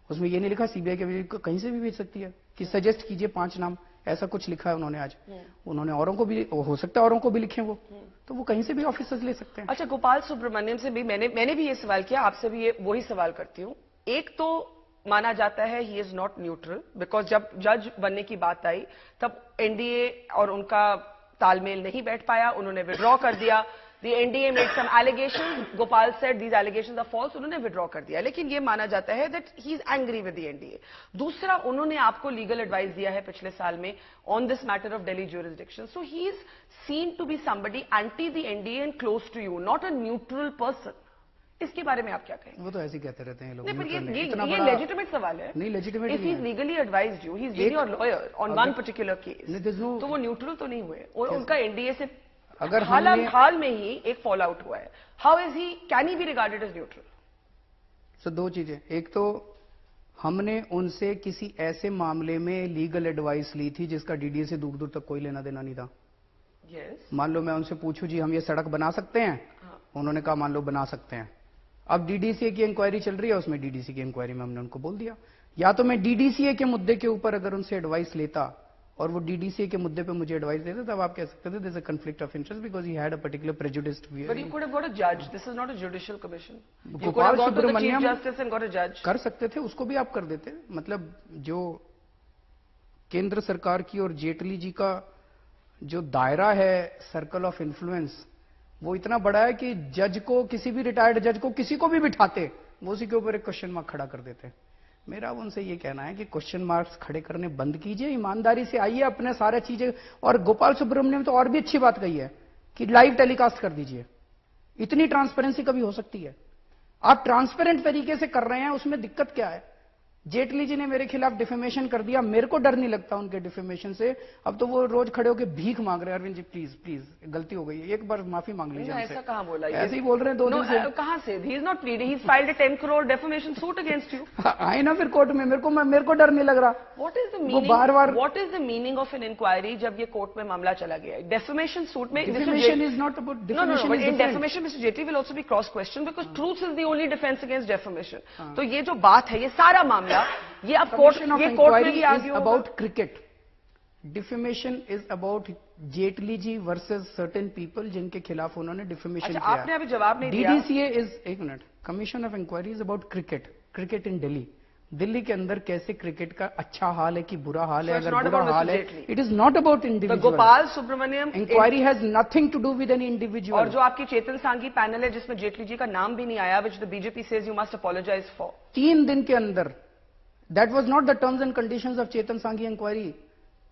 उसमें ये नहीं लिखा सीबीआई के कहीं से भी भेज सकती है कि सजेस्ट कीजिए 5 नाम, ऐसा कुछ लिखा है उन्होंने आज। उन्होंने औरों को भी, हो सकता है औरों को भी लिखे वो, तो वो कहीं से भी ऑफिसर्स ले सकते हैं। अच्छा, गोपाल सुब्रमण्यम से भी मैंने भी ये सवाल किया, आपसे भी ये वही सवाल करती हूँ। एक तो माना जाता है he is not neutral, because जब जज बनने की बात आई तब एनडीए और उनका तालमेल नहीं बैठ पाया, उन्होंने विड्रॉ कर दिया। The NDA made some allegations. Gopal said these allegations are false. उन्होंने withdraw कर दिया, लेकिन ये माना जाता है that he is angry with the NDA. दूसरा, उन्होंने आपको legal advice दिया है पिछले साल में on this matter of Delhi jurisdiction. So he is seen to be somebody anti the NDA and close to you, not a neutral person. इसके बारे में आप क्या कहेंगे? वो तो ऐसे ही कहते रहते हैं लोग। नहीं, पर ये legitimate सवाल है। नहीं, legitimate If he's legally advised you, he's your lawyer on one particular case. तो वो neutral तो नहीं हुए, और उनका NDA से अगर हाल में ही एक फॉल आउट हुआ है। How is he, can he be regarded as neutral? Sir 2 चीजें, एक तो हमने उनसे किसी ऐसे मामले में लीगल एडवाइस ली थी जिसका डीडीए से दूर दूर तक कोई लेना देना नहीं था। मान लो मैं उनसे पूछूं जी हम ये सड़क बना सकते हैं, उन्होंने कहा मान लो बना सकते हैं। अब डीडीसीए की इंक्वायरी चल रही है, उसमें डीडीसी की इंक्वायरी में हमने उनको बोल दिया, या तो मैं डीडीसीए के मुद्दे के ऊपर अगर उनसे एडवाइस लेता और वो डीडीसीए के मुद्दे पे मुझे एडवाइस देते, तब आप कह सकते थे this a conflict of interest because he had a particular prejudiced view. But you could have got a judge. This is not a judicial commission. You could Gopal have gone to the Chief Subramaniam Justice and got a judge. कर सकते थे, उसको भी आप कर देते. मतलब जो केंद्र सरकार की और जेटली जी का जो दायरा है सर्कल ऑफ इन्फ्लुएंस, वो इतना बड़ा है कि जज को, किसी भी रिटायर्ड जज को किसी को भी बिठाते, वो उसी के ऊपर एक क्वेश्चन मार्क खड़ा कर देते. मेरा उनसे ये कहना है कि क्वेश्चन मार्क्स खड़े करने बंद कीजिए, ईमानदारी से आइए, अपने सारे चीजें. और गोपाल सुब्रमण्यम तो और भी अच्छी बात कही है कि लाइव टेलीकास्ट कर दीजिए. इतनी ट्रांसपेरेंसी कभी हो सकती है? आप ट्रांसपेरेंट तरीके से कर रहे हैं, उसमें दिक्कत क्या है? जेटली जी ने मेरे खिलाफ डिफेमेशन कर दिया, मेरे को डर नहीं लगता उनके डिफेमेशन से. अब तो वो रोज खड़े होकर भीख मांग रहे हैं, अरविंद जी प्लीज प्लीज गलती हो गई है, एक बार माफी मांग लीजिए हमसे. ऐसा कहां बोला? ऐसे ही बोल रहे हैं 2 दिन से. कहां से? He is not pleading. He's filed a 10 crore defamation suit against you. आए ना फिर कोर्ट में, मेरे को डर नहीं लग रहा. What is the meaning? What is the meaning of an inquiry जब ये कोर्ट में मामला चला गया है? Defamation suit में defamation is not about defamation. No, but in defamation Mr. Jaitley will also be cross questioned because truth is the only defense against defamation. तो ये जो बात है, ये सारा मामला, ये अब कोर्ट में भी आ गया. About cricket. Defamation is about Jaitley ji versus certain people जिनके खिलाफ उन्होंने डिफेमेशन किया. आपने अभी जवाब नहीं दिया. डीडीसीए इज, एक minute, commission of inquiry is about cricket in Delhi. Delhi के अंदर कैसे क्रिकेट का अच्छा हाल है कि बुरा हाल है, अगर बुरा हाल है, it is not about individual. Gopal Subramaniam inquiry has nothing to do with any individual. और जो आपकी चेतन सांघी पैनल है जिसमें जेटली जी का नाम भी नहीं आया, which the BJP says you must apologise for. 3 दिन के अंदर, that was not the terms and conditions of Chetan Sanghi inquiry.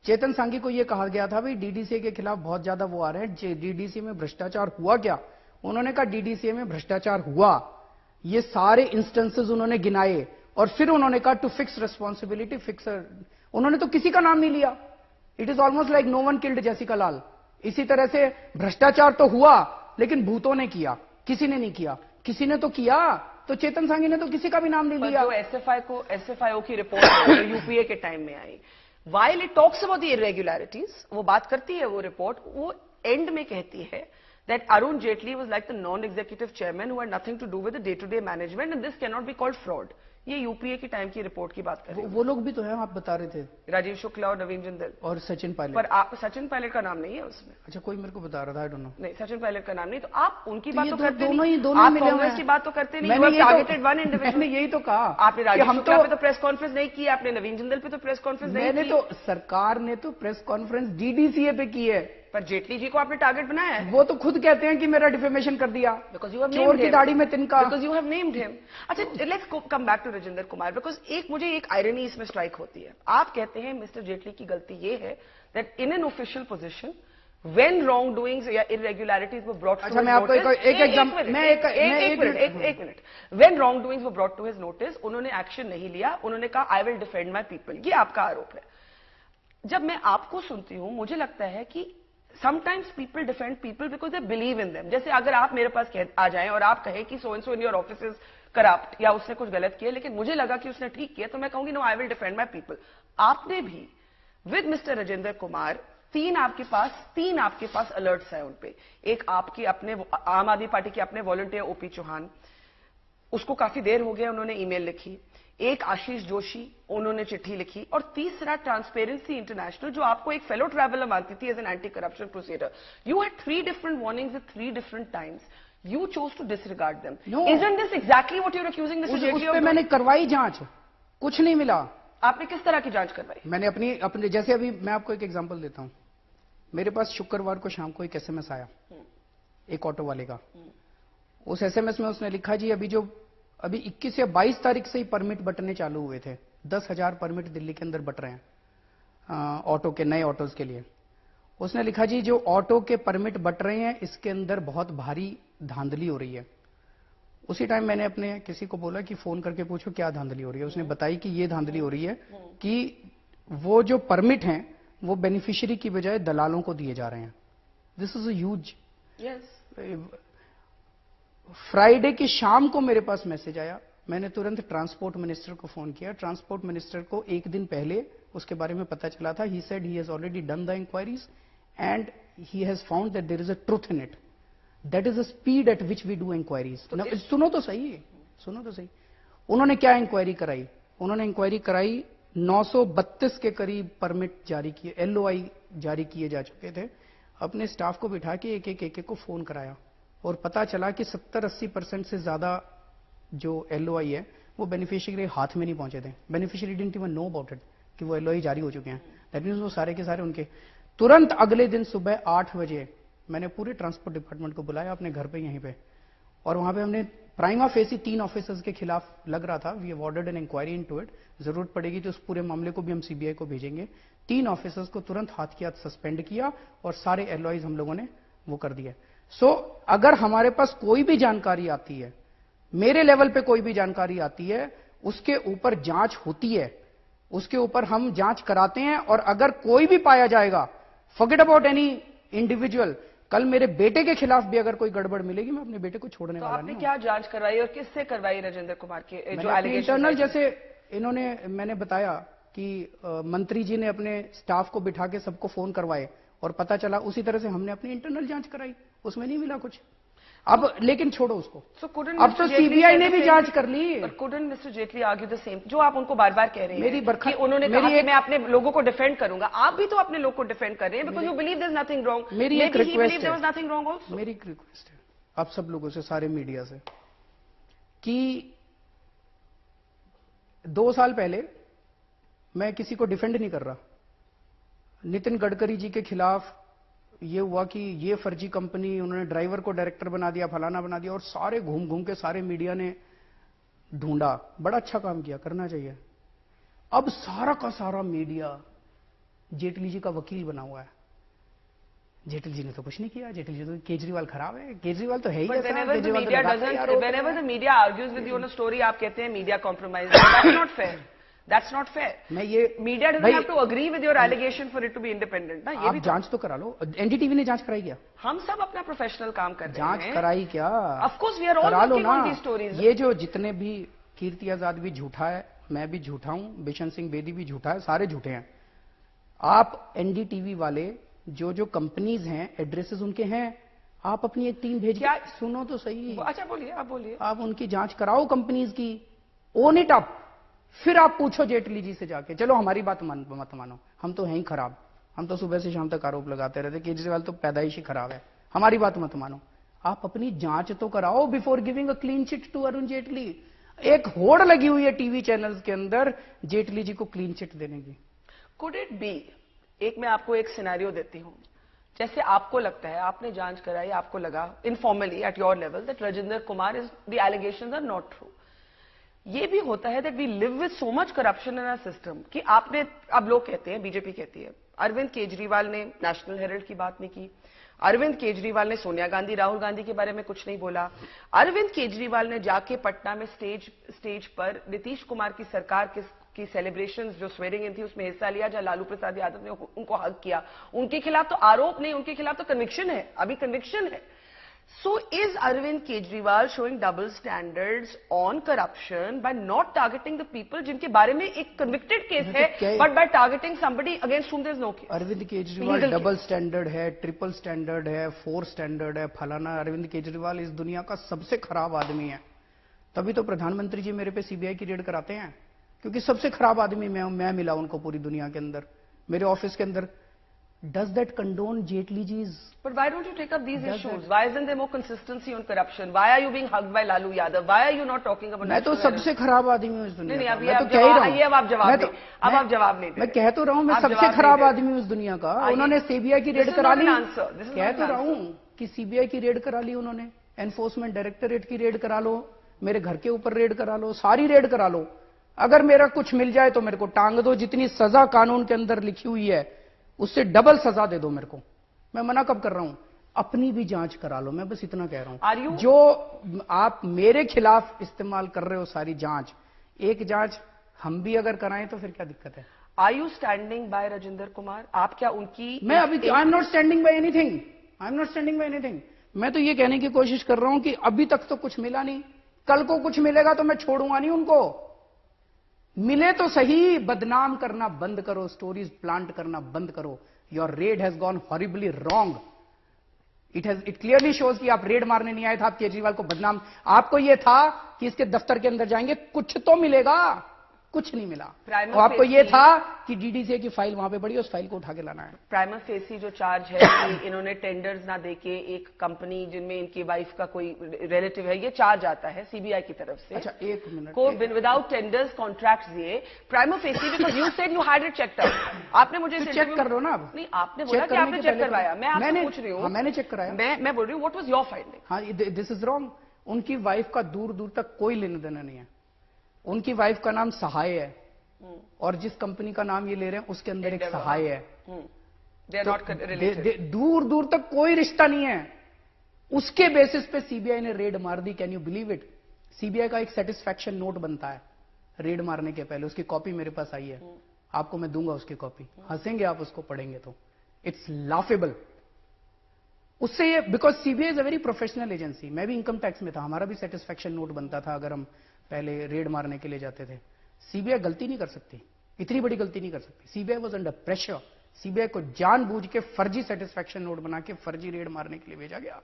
Chetan Sanghi को यह कहा गया था भाई डीडीसीए के खिलाफ बहुत ज्यादा वो आ रहे हैं, डीडीसीए में भ्रष्टाचार हुआ क्या? उन्होंने कहा डीडीसीए में भ्रष्टाचार हुआ. ये सारे इंस्टेंसेस उन्होंने गिनाए और फिर उन्होंने कहा टू फिक्स रिस्पॉन्सिबिलिटी फिक्स. उन्होंने तो किसी का नाम नहीं लिया. It is almost like no one killed Jessica Lal. इसी तरह से भ्रष्टाचार तो हुआ लेकिन भूतों ने किया, किसी ने नहीं किया. किसी ने तो किया, तो चेतन सांघी ने तो किसी का भी नाम नहीं लिया. जो एसएफआईओ की रिपोर्ट जो यूपीए के टाइम में आई, while it talks about the irregularities, वो बात करती है वो रिपोर्ट, वो एंड में कहती है that Arun Jaitley was like the non-executive chairman who had nothing to do with the day-to-day management and this cannot be called fraud. ये यूपीए की टाइम की रिपोर्ट की बात कर रहे हैं. वो लोग भी तो हैं, आप बता रहे थे, राजीव शुक्ला और नवीन जिंदल और सचिन पायलट. पर सचिन पायलट का नाम नहीं है उसमें. अच्छा, कोई मेरे को बता रहा था, आई डोंट नो. नहीं, सचिन पायलट का नाम नहीं. तो आप उनकी बात तो करते दोनों नहीं. आप कांग्रेस की बात तो करते नहीं. मैंने टारगेटेड वन इंडिविजुअल. मैंने यही तो कहा. आपने राजीव शुक्ला पे तो प्रेस कॉन्फ्रेंस नहीं की, आपने नवीन जिंदल पे तो प्रेस कॉन्फ्रेंस नहीं की. मैंने तो, सरकार ने तो प्रेस कॉन्फ्रेंस डीडीसीए पे की है. पर जेटली जी को आपने टारगेट बनाया है. वो तो खुद कहते हैं कि मेरा डिफेमेशन कर दिया. बिकॉज यू हैव चोर की दाढ़ी में तिनका. Because you have named him. अच्छा, let's come back to Rajendra Kumar, because मुझे एक आयरनी इसमें स्ट्राइक होती है. आप कहते हैं मिस्टर जेटली की गलती ये है that in an official position when wrongdoings या irregularities were brought to his notice. मैं आपको एक एग्जांपल, एक minute. When wrongdoings were brought to his notice, उन्होंने एक्शन नहीं लिया. उन्होंने कहा आई विल डिफेंड माई पीपल. ये आपका आरोप है. जब मैं आपको सुनती हूं, मुझे लगता है कि sometimes people defend people because they believe in them. जैसे अगर आप मेरे पास आ जाएं और आप कहें कि so and so in your office is corrupt या उसने कुछ गलत किया, लेकिन मुझे लगा कि उसने ठीक किया, तो मैं कहूंगी no I will defend my people. आपने भी विद मिस्टर राजेंद्र कुमार तीन आपके पास अलर्ट्स है उन पे. एक आपकी अपने आम आदमी पार्टी के अपने वॉलंटियर ओपी चौहान, उसको काफी देर हो गया, उन्होंने ईमेल लिखी. एक आशीष जोशी, उन्होंने चिट्ठी लिखी. और तीसरा ट्रांसपेरेंसी इंटरनेशनल, जो आपको एक फेलो ट्रैवलर मानती थी as an anti corruption procedure. You had 3 different warnings at 3 different times. You chose to disregard them. No. Isn't this exactly what you're accusing Mr. Jaitley of? उस पे मैंने करवाई जांच, कुछ नहीं मिला. आपने किस तरह की जांच करवाई? मैंने अपने जैसे अभी मैं आपको एक एग्जांपल देता हूं. मेरे पास शुक्रवार को शाम को एक एसएमएस आया एक ऑटो वाले का. उस एसएमएस में उसने लिखा जी अभी 21 या 22 तारीख से ही परमिट बंटने चालू हुए थे. 10,000 परमिट दिल्ली के अंदर बंट रहे हैं ऑटो के, नए ऑटोज के लिए. उसने लिखा जी जो ऑटो के परमिट बंट रहे हैं इसके अंदर बहुत भारी धांधली हो रही है. उसी टाइम मैंने अपने किसी को बोला कि फोन करके पूछो क्या धांधली हो रही है. उसने बताई कि ये धांधली हो रही है कि वो जो परमिट हैं वो बेनिफिशियरी की बजाय दलालों को दिए जा रहे हैं. This is a huge. Friday की शाम को मेरे पास मैसेज आया. मैंने तुरंत ट्रांसपोर्ट मिनिस्टर को फोन किया. ट्रांसपोर्ट मिनिस्टर को एक दिन पहले उसके बारे में पता चला था. He said he has already done the inquiries and he has found that there is a truth in it. That is the speed at which we do inquiries. सुनो तो सही. उन्होंने क्या इंक्वायरी कराई? उन्होंने इंक्वायरी कराई 932 के करीब परमिट जारी किए, एलओआई जारी किए जा चुके थे। अपने स्टाफ को बिठा के एक को फोन कराया और पता चला कि 70-80% से ज्यादा जो एलओआई है वो बेनिफिशियरी के हाथ में नहीं पहुंचे थे। Beneficiary didn't even know about it कि वो एलओआई जारी हो चुके हैं। दैट मीन्स वो सारे के सारे उनके। तुरंत अगले दिन सुबह 8 बजे मैंने पूरे ट्रांसपोर्ट डिपार्टमेंट को बुलाया अपने घर पे यहीं पे, और वहां पे हमने प्राइमा फेसी 3 ऑफिसर्स के खिलाफ लग रहा था। We have ordered an inquiry into it. जरूरत पड़ेगी तो उस पूरे मामले को भी हम सीबीआई को भेजेंगे। 3 ऑफिसर्स को तुरंत हाथ के हाथ सस्पेंड किया और सारे एलओआईज हम लोगों ने वो कर दिया। सो अगर हमारे पास कोई भी जानकारी आती है, मेरे लेवल पे कोई भी जानकारी आती है, उसके ऊपर जांच होती है, उसके ऊपर हम जांच कराते हैं। और अगर कोई भी पाया जाएगा, फॉरगेट अबाउट एनी इंडिविजुअल, कल मेरे बेटे के खिलाफ भी अगर कोई गड़बड़ मिलेगी, मैं अपने बेटे को छोड़ने वाला नहीं हूं। आपने क्या जांच करवाई और किससे करवाई राजेंद्र कुमार के जो एलिगेशन? इंटरनल, जैसे इन्होंने, मैंने बताया कि मंत्री जी ने अपने स्टाफ को बिठा के सबको फोन करवाए और पता चला, उसी तरह से हमने अपनी इंटरनल जांच कराई, उसमें नहीं मिला कुछ। अब लेकिन छोड़ो उसको, अब तो सीबीआई ने भी जांच कर ली। Couldn't mister Jaitley argue the same, जो आप उनको बार बार कह रहे हैं मेरी कि उन्होंने कहा कि मैं अपने लोगों को डिफेंड करूंगा। आप भी तो अपने लोग को डिफेंड कर रहे हैं because you believe there is nothing wrong. मेरी एक रिक्वेस्ट है, नथिंग रॉन्ग आल्सो। मेरी एक रिक्वेस्ट है आप सब लोगों से, सारे मीडिया से, कि 2 साल पहले मैं किसी को डिफेंड नहीं कर रहा। नितिन गडकरी जी के खिलाफ ये हुआ कि ये फर्जी कंपनी, उन्होंने ड्राइवर को डायरेक्टर बना दिया, फलाना बना दिया, और सारे घूम घूम के सारे मीडिया ने ढूंढा। बड़ा अच्छा काम किया, करना चाहिए। अब सारा का सारा मीडिया जेटली जी का वकील बना हुआ है। जेटली जी ने तो कुछ नहीं किया, जेटली जी तो, केजरीवाल खराब है, केजरीवाल तो है ही ऐसा। Whenever the media argues with you on a story, आप कहते हैं media compromise. That's not fair. That's not fair. मैं ये media doesn't have to agree with your allegation for it to be independent ना। ये भी जांच तो करा लो। एनडीटीवी ने जांच कराई क्या? हम सब अपना प्रोफेशनल काम कर रहे हैं। जांच कराई क्या? Of course we are all working on these stories. ये जो जितने भी, कीर्ति आजाद भी झूठा है, मैं भी झूठा हूं, बिशन सिंह बेदी भी झूठा है, सारे झूठे हैं। आप एनडीटीवी वाले जो कंपनीज हैं, एड्रेसेस उनके हैं, आप अपनी एक टीम भेज के, सुनो तो सही। अच्छा बोलिए, आप बोलिए। आप उनकी जांच कराओ कंपनीज की, ओन इट अप। फिर आप पूछो जेटली जी से जाके, चलो हमारी बात मत मानो, हम तो हैं ही खराब, हम तो सुबह से शाम तक आरोप लगाते रहते, केजरीवाल तो पैदाइश ही खराब है, हमारी बात मत मानो। आप अपनी जांच तो कराओ before giving a clean chit to Arun Jaitley. एक होड़ लगी हुई है टीवी चैनल्स के अंदर जेटली जी को क्लीन चिट देने की। कुड इट बी, एक मैं आपको एक सिनेरियो देती हूं, जैसे आपको लगता है, आपने जांच कराई, आपको लगा informally at your level that Rajendra Kumar is the allegations are not true. ये भी होता है that we live with so much corruption in our system कि आपने, अब लोग कहते हैं, बीजेपी कहती है, अरविंद केजरीवाल ने नेशनल हेराल्ड की बात नहीं की, अरविंद केजरीवाल ने सोनिया गांधी, राहुल गांधी के बारे में कुछ नहीं बोला, अरविंद केजरीवाल ने जाके पटना में स्टेज पर नीतीश कुमार की सरकार की सेलिब्रेशंस जो स्वेरिंग इन थी उसमें हिस्सा लिया, जहां लालू प्रसाद यादव ने उनको हक किया। उनके खिलाफ तो आरोप नहीं, उनके खिलाफ तो कन्विक्शन है, अभी कन्विक्शन है। So is Arvind Kejriwal showing double standards on corruption by not targeting the people जिनके बारे में एक convicted case है, but by targeting somebody against whom there is no case? Arvind Kejriwal double standard है, ट्रिपल स्टैंडर्ड है, 4 स्टैंडर्ड है, फलाना। अरविंद केजरीवाल इस दुनिया का सबसे खराब आदमी है। तभी तो प्रधानमंत्री जी मेरे पे सीबीआई की रेड कराते हैं, क्योंकि सबसे खराब आदमी मैं मिला उनको पूरी दुनिया के अंदर, मेरे ऑफिस के अंदर। Does that condone Jaitley ji's? But why don't you take up these issues? Why isn't there more consistency on corruption? Why are you being hugged by Lalu Yadav? Why are you not talking about? मैं तो सबसे खराब आदमी हूँ इस दुनिया का। मैं तो कह ही रहा हूँ। अब आप जवाब नहीं। अब आप जवाब नहीं दे। मैं कह तो रहा हूँ मैं सबसे खराब आदमी हूँ इस दुनिया का। उन्होंने सीबीआई की रेड करा ली। कह तो रहा हूँ कि सीबीआई की रेड करा ली उन्होंने, एनफोर्समेंट डायरेक्टरेट की रेड करा लो, मेरे घर के ऊपर रेड करा लो, सारी रेड करा लो। अगर मेरा कुछ मिल जाए तो मेरे को टांग दो, जितनी सजा कानून के अंदर लिखी हुई है उससे डबल सजा दे दो मेरे को। मैं मना कब कर रहा हूं? अपनी भी जांच करा लो, मैं बस इतना कह रहा हूं। जो आप मेरे खिलाफ इस्तेमाल कर रहे हो सारी जांच, एक जांच हम भी अगर कराएं तो फिर क्या दिक्कत है? Are you standing by Rajendra Kumar? आप क्या उनकी? मैं अभी I am not standing by anything, I am not standing by anything. मैं तो ये कहने की कोशिश कर रहा हूं कि अभी तक तो कुछ मिला नहीं, कल को कुछ मिलेगा तो मैं छोड़ूंगा नहीं उनको। मिले तो सही, बदनाम करना बंद करो, स्टोरीज प्लांट करना बंद करो। Your red has gone horribly wrong. It clearly shows कि आप रेड मारने नहीं आए थे, आप केजरीवाल को बदनाम, आपको यह था कि इसके दफ्तर के अंदर जाएंगे कुछ तो मिलेगा, कुछ नहीं मिला। Prima और आपको ये facie- था कि डीडीसीए की फाइल वहां पे पड़ी, उस फाइल को उठा के लाना है। प्राइमा फेसी जो चार्ज है कि इन्होंने टेंडर्स ना देके एक कंपनी जिनमें इनकी वाइफ का कोई रिलेटिव है, ये चार्ज आता है सीबीआई की तरफ से। अच्छा, एक मिनट को विदाउट टेंडर्स कॉन्ट्रैक्ट दिए prima facie, because you said you had it checked out. आपने मुझे तो चेक कर लो ना अब। नहीं, आपने बोला कि करने आपने के चेक पहले करवाया। मैं आपसे पूछ रही हूँ। हाँ, मैंने चेक कराया। मैं बोल रही हूँ व्हाट वाज योर फाइंडिंग? हाँ, दिस इज रॉन्ग। उनकी वाइफ का दूर दूर तक कोई लेना देना नहीं है। उनकी वाइफ का नाम सहाय है और जिस कंपनी का नाम ये ले रहे हैं उसके अंदर एक सहाय है। They are not related. दूर दूर तक कोई रिश्ता नहीं है। उसके बेसिस पे सीबीआई ने रेड मार दी। Can you believe it? CBI का एक सेटिस्फैक्शन नोट बनता है रेड मारने के पहले, उसकी कॉपी मेरे पास आई है। आपको मैं दूंगा उसकी कॉपी, हंसेंगे आप उसको पढ़ेंगे तो। It's laughable. उससे ये, because CBI is a very professional agency. मैं भी इनकम टैक्स में था, हमारा भी सेटिस्फैक्शन नोट बनता था अगर हम पहले रेड मारने के लिए जाते थे। सीबीआई गलती नहीं कर सकती, इतनी बड़ी गलती नहीं कर सकती। CBI was under pressure. CBI को जानबूझ के फर्जी सेटिस्फैक्शन नोट बना के फर्जी रेड मारने के लिए भेजा गया,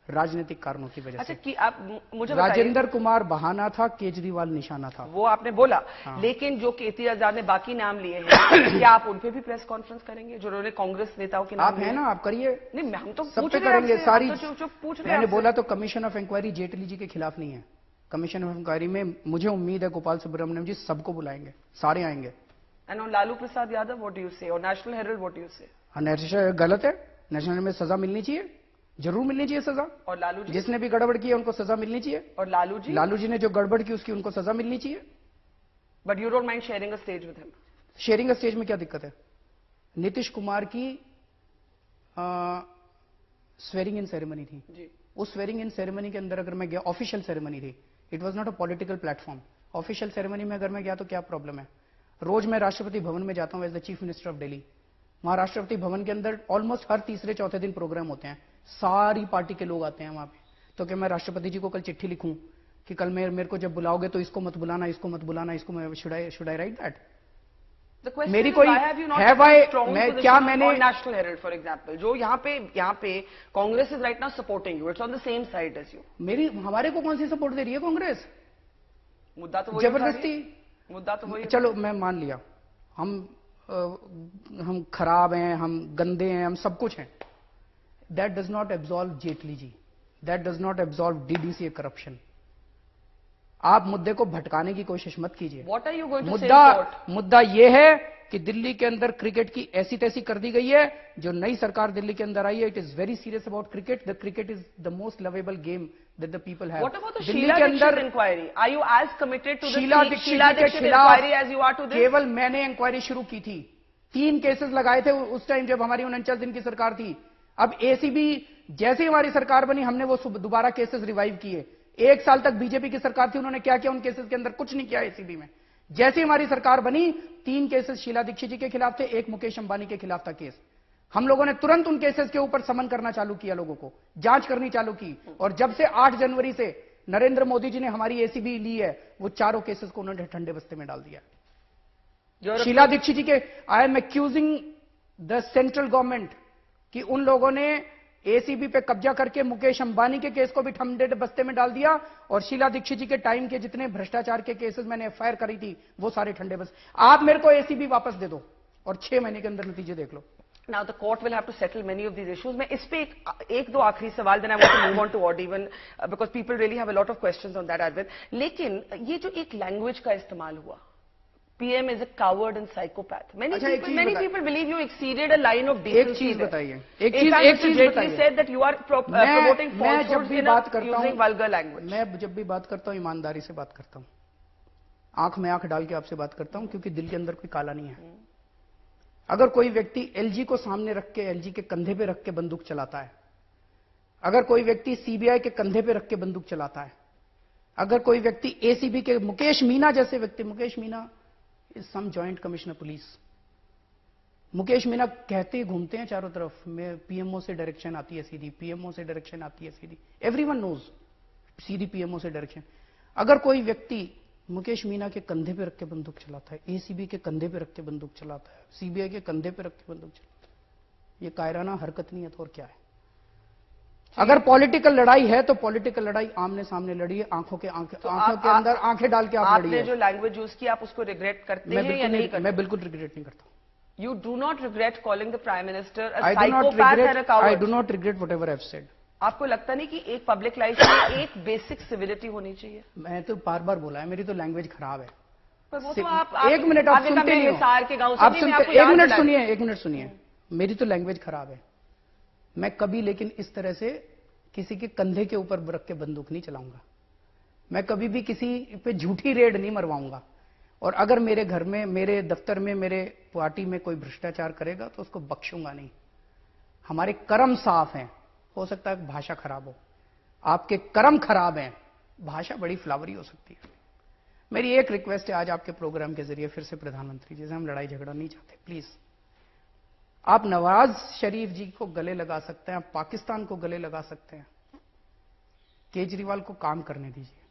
राजनीतिक कारणों की वजह अच्छा से। कि आप मुझे बताइए, राजेंद्र कुमार बहाना था, केजरीवाल निशाना था। वो आपने बोला। हाँ। लेकिन जो केती आजाद ने बाकी नाम लिए हैं, क्या आप उन पे भी प्रेस कॉन्फ्रेंस करेंगे जो उन्होंने कांग्रेस नेताओं के नाम आप लिए? हैं ना, आप करिए। नहीं, हम तो सब पूछ पे रहे हैं करेंगे आपसे, सारी। हम तो चुप पूछ रहे हैं मैंने आपसे। बोला तो commission of inquiry Jaitley ji के खिलाफ नहीं है। कमीशन ऑफ इंक्वायरी में मुझे उम्मीद है गोपाल सुब्रमण्यम जी सबको बुलाएंगे, सारे आएंगे। And on Lalu Prasad Yadav what do you से? और national Herald what do you से? नेशनल गलत है। नेशनल में सजा मिलनी चाहिए, जरूर मिलनी चाहिए सजा। और लालू जी? जिसने भी गड़बड़ की है उनको सजा मिलनी चाहिए। और लालू जी? लालू जी ने जो गड़बड़ की उसकी उनको सजा मिलनी चाहिए। But you don't mind sharing a stage with him? Sharing stage में क्या दिक्कत है? नीतीश कुमार की स्वेरिंग इन सेरेमनी थी जी। उस स्वेरिंग इन सेरेमनी के अंदर अगर मैं गया, ऑफिशियल सेरेमनी थी, it was not a political platform. Official ceremony में अगर मैं गया तो क्या प्रॉब्लम है? रोज मैं राष्ट्रपति भवन में जाता हूं as the chief minister of Delhi. वहां राष्ट्रपति भवन के अंदर ऑलमोस्ट हर तीसरे चौथे दिन प्रोग्राम होते हैं, सारी पार्टी के लोग आते हैं वहां पे। तो क्या मैं राष्ट्रपति जी को कल चिट्ठी लिखूं कि कल मेरे को जब बुलाओगे तो इसको मत बुलाना, इसको मत बुलाना, इसको शुड आई राइट दैट? मेरी कोई क्या मैंने नेशनल हेराल्ड फॉर एग्जांपल, जो यहाँ पे Congress is right now supporting you, it's on the same side as you. मेरी हमारे को कौन सी सपोर्ट दे रही है कांग्रेस? मुद्दा तो वही जबरदस्ती। मुद्दा तो वही। चलो मैं मान लिया हम खराब हैं, हम गंदे हैं, हम सब कुछ हैं। That does not absolve Jaitley ji, that does not absolve DDC corruption. आप मुद्दे को भटकाने की कोशिश मत कीजिए। What are you going to say in court? मुद्दा यह है कि दिल्ली के अंदर क्रिकेट की ऐसी तैसी कर दी गई है। जो नई सरकार दिल्ली के अंदर आई है, it is very serious about cricket. The cricket is the most lovable game that the people have. What about the Delhi Sheila के Dixit अंदर inquiry? Are you as committed to the Sheila Sheila Dixit के Dixit खिलाफ inquiry as you are to this? केवल मैंने इंक्वायरी शुरू की थी। 3 केसेस लगाए थे उस टाइम जब हमारी 49 दिन की सरकार थी। अब एसीबी जैसे ही हमारी सरकार बनी, हमने वो दोबारा केसेस रिवाइव किए। 1 साल तक बीजेपी की सरकार थी, उन्होंने क्या किया? उन केसेस के अंदर कुछ नहीं किया एसीबी में। जैसे ही हमारी सरकार बनी, 3 केसेस शीला दीक्षित जी के खिलाफ थे, 1 मुकेश अंबानी के खिलाफ था केस। हम लोगों ने तुरंत उन केसेस के ऊपर समन करना चालू किया, लोगों को जांच करनी चालू की। और जब से 8 जनवरी से नरेंद्र मोदी जी ने हमारी एसीबी ली है, वो चारों केसेस को उन्होंने ठंडे बस्ते में डाल दिया। शीला दीक्षित जी के I am accusing the central government कि उन लोगों ने एसीबी पे कब्जा करके मुकेश अंबानी के केस को भी ठंडे बस्ते में डाल दिया, और शीला दीक्षित जी के टाइम के जितने भ्रष्टाचार के केसेस मैंने एफआईआर करी थी, वो सारे ठंडे बस्ते। आप मेरे को एसीबी वापस दे दो और 6 महीने के अंदर नतीजे देख लो। Now the court will have to settle many of these issues. मैं इस पे एक दो आखिरी सवाल, then I want to move on to odd even because people really have a lot of questions on that Arvind. लेकिन ये जो एक लैंग्वेज का इस्तेमाल हुआ, PM is a coward and psychopath. Many people believe you exceeded a line of decency. एक चीज बताइए, एक चीज बताइए। Said that you are promoting falsehoods in using vulgar language. मैं जब भी बात करता हूं ईमानदारी से बात करता हूं, आंख में आंख डाल के आपसे बात करता हूं, क्योंकि दिल के अंदर कोई काला नहीं है। अगर कोई व्यक्ति एलजी को सामने रख के, एलजी के कंधे पे रख के बंदूक चलाता है, अगर कोई व्यक्ति सीबीआई के कंधे पे रख के बंदूक चलाता है, अगर कोई व्यक्ति एसीबी के मुकेश मीना जैसे व्यक्ति, Mukesh Meena is some joint commissioner police, Mukesh Meena कहते ही घूमते हैं चारों तरफ, मैं पीएमओ से डायरेक्शन आती है सीधी, पीएमओ से डायरेक्शन आती है सीधी, एवरीवन नोज सीधी पीएमओ से डायरेक्शन। अगर कोई व्यक्ति मुकेश मीना के कंधे पे रख के बंदूक चलाता है, एसीबी के कंधे पे रख के बंदूक चलाता है, सीबीआई के कंधे पे रख के बंदूक चलाता है, ये कायराना हरकत नहीं है तो और क्या है? अगर पॉलिटिकल लड़ाई है तो पॉलिटिकल लड़ाई आमने सामने लड़िए, आंखों के अंदर आंखें डाल के आप लड़िए। आपने जो लैंग्वेज यूज की आप उसको रिग्रेट करते हैं या नहीं करते? मैं बिल्कुल रिग्रेट नहीं करता। You do not regret calling the Prime Minister a I do not psychopath regret, and a coward. I do not regret whatever I've said. आपको लगता नहीं कि एक पब्लिक लाइफ में एक बेसिक सिविलिटी होनी चाहिए? मैं तो बार बार बोला है, मेरी तो लैंग्वेज खराब है। पर वो तो आप एक मिनट आप सुनते नहीं हो। हिसार के गांव आप से सुनते, एक मिनट सुनिए, मेरी तो लैंग्वेज खराब है। मैं कभी लेकिन इस तरह से किसी के कंधे के ऊपर रख के बंदूक नहीं चलाऊंगा। मैं कभी भी किसी पे झूठी रेड नहीं मरवाऊंगा। और अगर मेरे घर में, मेरे दफ्तर में, मेरे पार्टी में कोई भ्रष्टाचार करेगा तो उसको बख्शूंगा नहीं। हमारे कर्म साफ हैं, हो सकता है भाषा खराब हो, आपके कर्म खराब हैं, भाषा बड़ी फ्लावरी हो सकती है। मेरी एक रिक्वेस्ट है आज आपके प्रोग्राम के जरिए फिर से प्रधानमंत्री जी से, हम लड़ाई झगड़ा नहीं चाहते, प्लीज आप नवाज शरीफ जी को गले लगा सकते हैं, आप पाकिस्तान को गले लगा सकते हैं, केजरीवाल को काम करने दीजिए।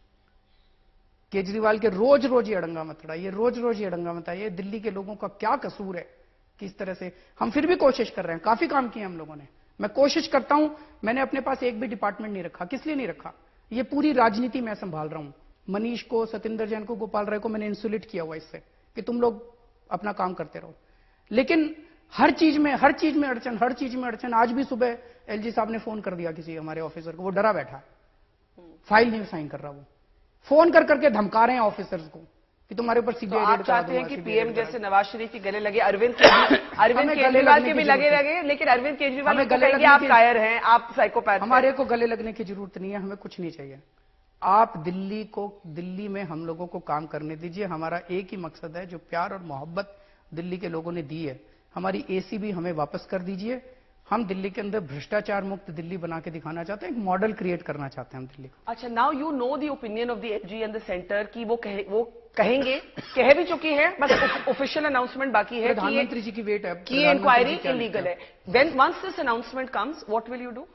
केजरीवाल के रोज रोज ये अड़ंगा मत उड़ाइए, रोज रोज ये अड़ंगा मत आइए। दिल्ली के लोगों का क्या कसूर है कि इस तरह से हम फिर भी कोशिश कर रहे हैं, काफी काम किए हम लोगों ने। मैं कोशिश करता हूं, मैंने अपने पास एक भी डिपार्टमेंट नहीं रखा। किस लिए नहीं रखा? ये पूरी राजनीति मैं संभाल रहा हूं। मनीष को, सतिंदर जैन को, गोपाल राय को मैंने इंसुलेट किया हुआ इससे कि तुम लोग अपना काम करते रहो। लेकिन हर चीज में अड़चन, हर चीज में अड़चन। आज भी सुबह एलजी साहब ने फोन कर दिया किसी हमारे ऑफिसर को, वो डरा बैठा, फाइल नहीं साइन कर रहा, वो फोन कर करके धमका रहे हैं ऑफिसर्स को कि तुम्हारे ऊपर सीबीआई रेड करा दूंगा। आप चाहते हैं कि पीएम जैसे नवाज शरीफ के गले लगे, अरविंद केजरीवाल के भी लगे लगे, लेकिन अरविंद केजरीवाल को कहेंगे आप कायर हैं, आप साइकोपैथ। हमारे को गले लगने की जरूरत नहीं है, हमें कुछ नहीं चाहिए। आप दिल्ली में हम लोगों को काम करने दीजिए। हमारा एक ही मकसद है, जो प्यार और मोहब्बत दिल्ली के लोगों ने दी है, हमारी एसी भी हमें वापस कर दीजिए। हम दिल्ली के अंदर भ्रष्टाचार मुक्त दिल्ली बना के दिखाना चाहते हैं, एक मॉडल क्रिएट करना चाहते हैं हम दिल्ली को। अच्छा, now you know the opinion of the LG and the centre कि वो कहेंगे, कह भी चुकी है, बस ऑफिशियल अनाउंसमेंट बाकी है प्रधानमंत्री जी की वेट है कि इंक्वायरी इलीगल है। When once this announcement comes, what will you do?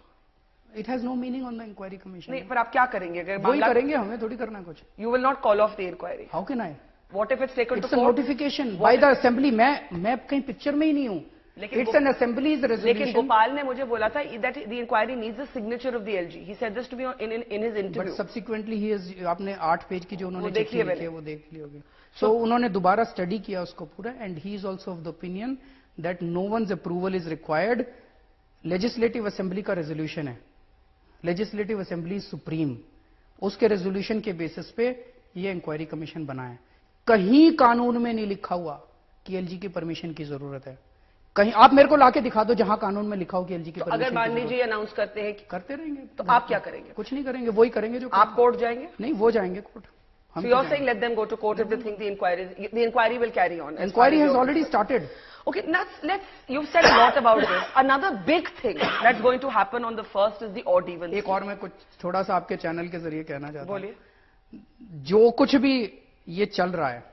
It has no meaning on the inquiry commission. नहीं, पर आप क्या करेंगे? अगर वही करेंगे, हमें थोड़ी करना कुछ। You will not call off the inquiry? How can I? What if it's taken to court? Notification by the assembly. मैं कहीं पिक्चर में ही नहीं हूं। It's an assembly's resolution. लेकिन गोपाल ने मुझे बोला था that the inquiry needs the signature of the LG. He said this to me in his interview. But subsequently he has, आपने 8 पेज की जो उन्होंने चिट्ठी लिखी है वो देख ली होगी। So उन्होंने दोबारा स्टडी किया उसको पूरा, and he is also of the opinion that no one's approval is required. Legislative Assembly का resolution है, Legislative Assembly supreme, उसके resolution के बेसिस पे ये इंक्वायरी कमीशन बना है। कहीं कानून में नहीं लिखा हुआ कि एलजी की परमिशन की जरूरत है। कहीं आप मेरे को लाके दिखा दो जहां कानून में लिखा हो कि एलजी की परमिशन। अगर मान लीजिए अनाउंस करते हैं, करते रहेंगे, तो आप क्या करेंगे? कुछ नहीं करेंगे, वही करेंगे जो आप कोर्ट जाएंगे? नहीं, वो जाएंगे court. So you're saying let them go to court if they think the inquiry will carry on. Inquiry has already started. Okay, you've said a lot about this. Another big thing that's going to happen on the 1st is the odd even. एक और मैं कुछ थोड़ा सा आपके चैनल के जरिए कहना चाहता हूं। बोलिए। जो कुछ भी ये चल रहा है,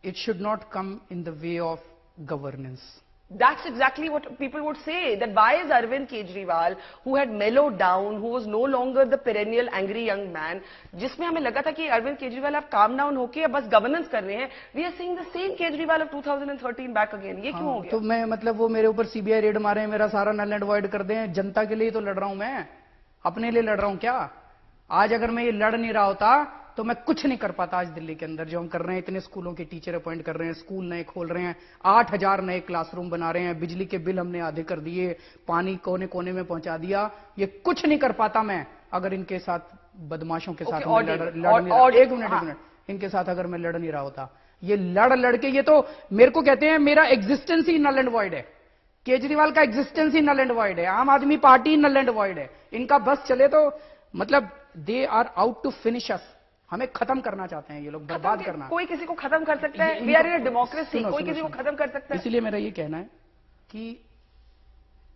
it should not come in the way of governance. That's exactly what people would say, that why is Arvind Kejriwal, who had mellowed down, who was no longer the perennial angry young man, जिसमें हमें लगा था कि अरविंद केजरीवाल आप calm down होके अब बस गवर्नेंस कर रहे हैं, we are seeing the same Kejriwal of 2013 back again. ये क्यों हो गया? तो मैं मतलब वो मेरे ऊपर सीबीआई रेड मारे हैं, मेरा सारा नल एंड वॉइड कर दें, जनता के लिए तो लड़ रहा हूं मैं, अपने लिए लड़ रहा हूं क्या? आज अगर मैं ये लड़ नहीं रहा होता तो मैं कुछ नहीं कर पाता। आज दिल्ली के अंदर जो हम कर रहे हैं, इतने स्कूलों के टीचर अपॉइंट कर रहे हैं, स्कूल नए खोल रहे हैं, 8000 नए क्लासरूम बना रहे हैं, बिजली के बिल हमने आधे कर दिए, पानी कोने कोने में पहुंचा दिया, ये कुछ नहीं कर पाता मैं अगर इनके साथ बदमाशों के साथ एक मिनट इनके साथ अगर मैं लड़ नहीं रहा होता। ये लड़ के ये तो मेरे को कहते हैं मेरा एग्जिस्टेंस ही नल एंड वॉइड है, केजरीवाल का एग्जिस्टेंस ही नल एंड वॉइड है, Aam Aadmi party null and void है। इनका बस चले तो मतलब they are out to finish us, हमें खत्म करना चाहते हैं ये लोग, बर्बाद करना। कोई किसी को खत्म कर सकता है, we are in a democracy, कोई किसी को खत्म कर सकता है। इसीलिए मेरा ये कहना है कि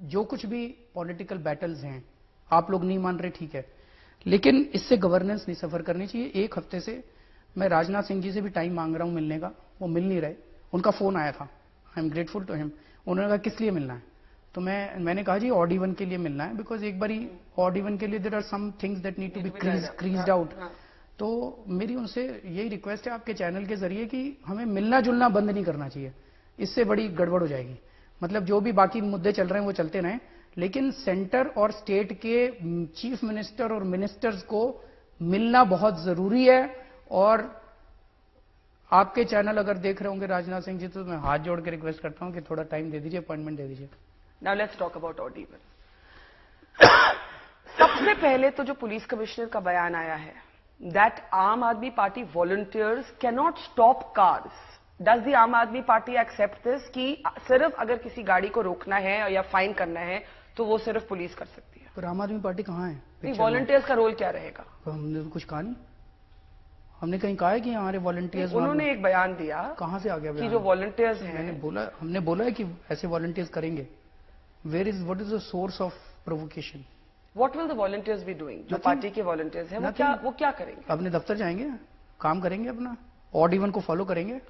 जो कुछ भी पॉलिटिकल बैटल्स हैं, आप लोग नहीं मान रहे ठीक है, लेकिन इससे गवर्नेंस नहीं सफर करनी चाहिए। एक हफ्ते से मैं राजनाथ सिंह जी से भी टाइम मांग रहा हूं मिलने का, वो मिल नहीं रहे। उनका फोन आया था, I am grateful to him. उन्होंने कहा किस लिए मिलना है, तो मैंने कहा जी ऑड इवन के लिए मिलना है, बिकॉज एक बारी ऑड इवन के लिए there are some things that need to be creased out. तो मेरी उनसे यही रिक्वेस्ट है आपके चैनल के जरिए कि हमें मिलना जुलना बंद नहीं करना चाहिए, इससे बड़ी गड़बड़ हो जाएगी। मतलब जो भी बाकी मुद्दे चल रहे हैं वो चलते रहें, लेकिन सेंटर और स्टेट के चीफ मिनिस्टर और मिनिस्टर्स को मिलना बहुत जरूरी है। और आपके चैनल अगर देख रहे होंगे राजनाथ सिंह जी, तो मैं हाथ जोड़ के रिक्वेस्ट करता हूं कि थोड़ा टाइम दे दीजिए, अपॉइंटमेंट दे दीजिए। Now let's talk about odd even. सबसे पहले तो जो पुलिस कमिश्नर का बयान आया है दैट आम Aadmi party volunteers can not stop cars. Does the आम आदमी पार्टी एक्सेप्ट दिस कि सिर्फ अगर किसी गाड़ी को रोकना है या फाइन करना है तो वो सिर्फ पुलिस कर सकती है? पर आम आदमी पार्टी कहाँ है? नहीं, वॉलंटियर्स का रोल क्या रहेगा? तो हमने तो कुछ कहा नहीं, हमने कहीं कहा है कि हमारे वॉलंटियर्स। उन्होंने एक बयान दिया। कहां से आ गया कि जो वॉलंटियर्स हैं, हमने बोला है कि ऐसे वॉलंटियर्स करेंगे। What is the source of provocation? What will the volunteers be doing? जो पार्टी के वॉलंटियर्स हैं वो क्या करेंगे? अपने दफ्तर जाएंगे, काम करेंगे, अपना ऑड इवन को फॉलो करेंगे।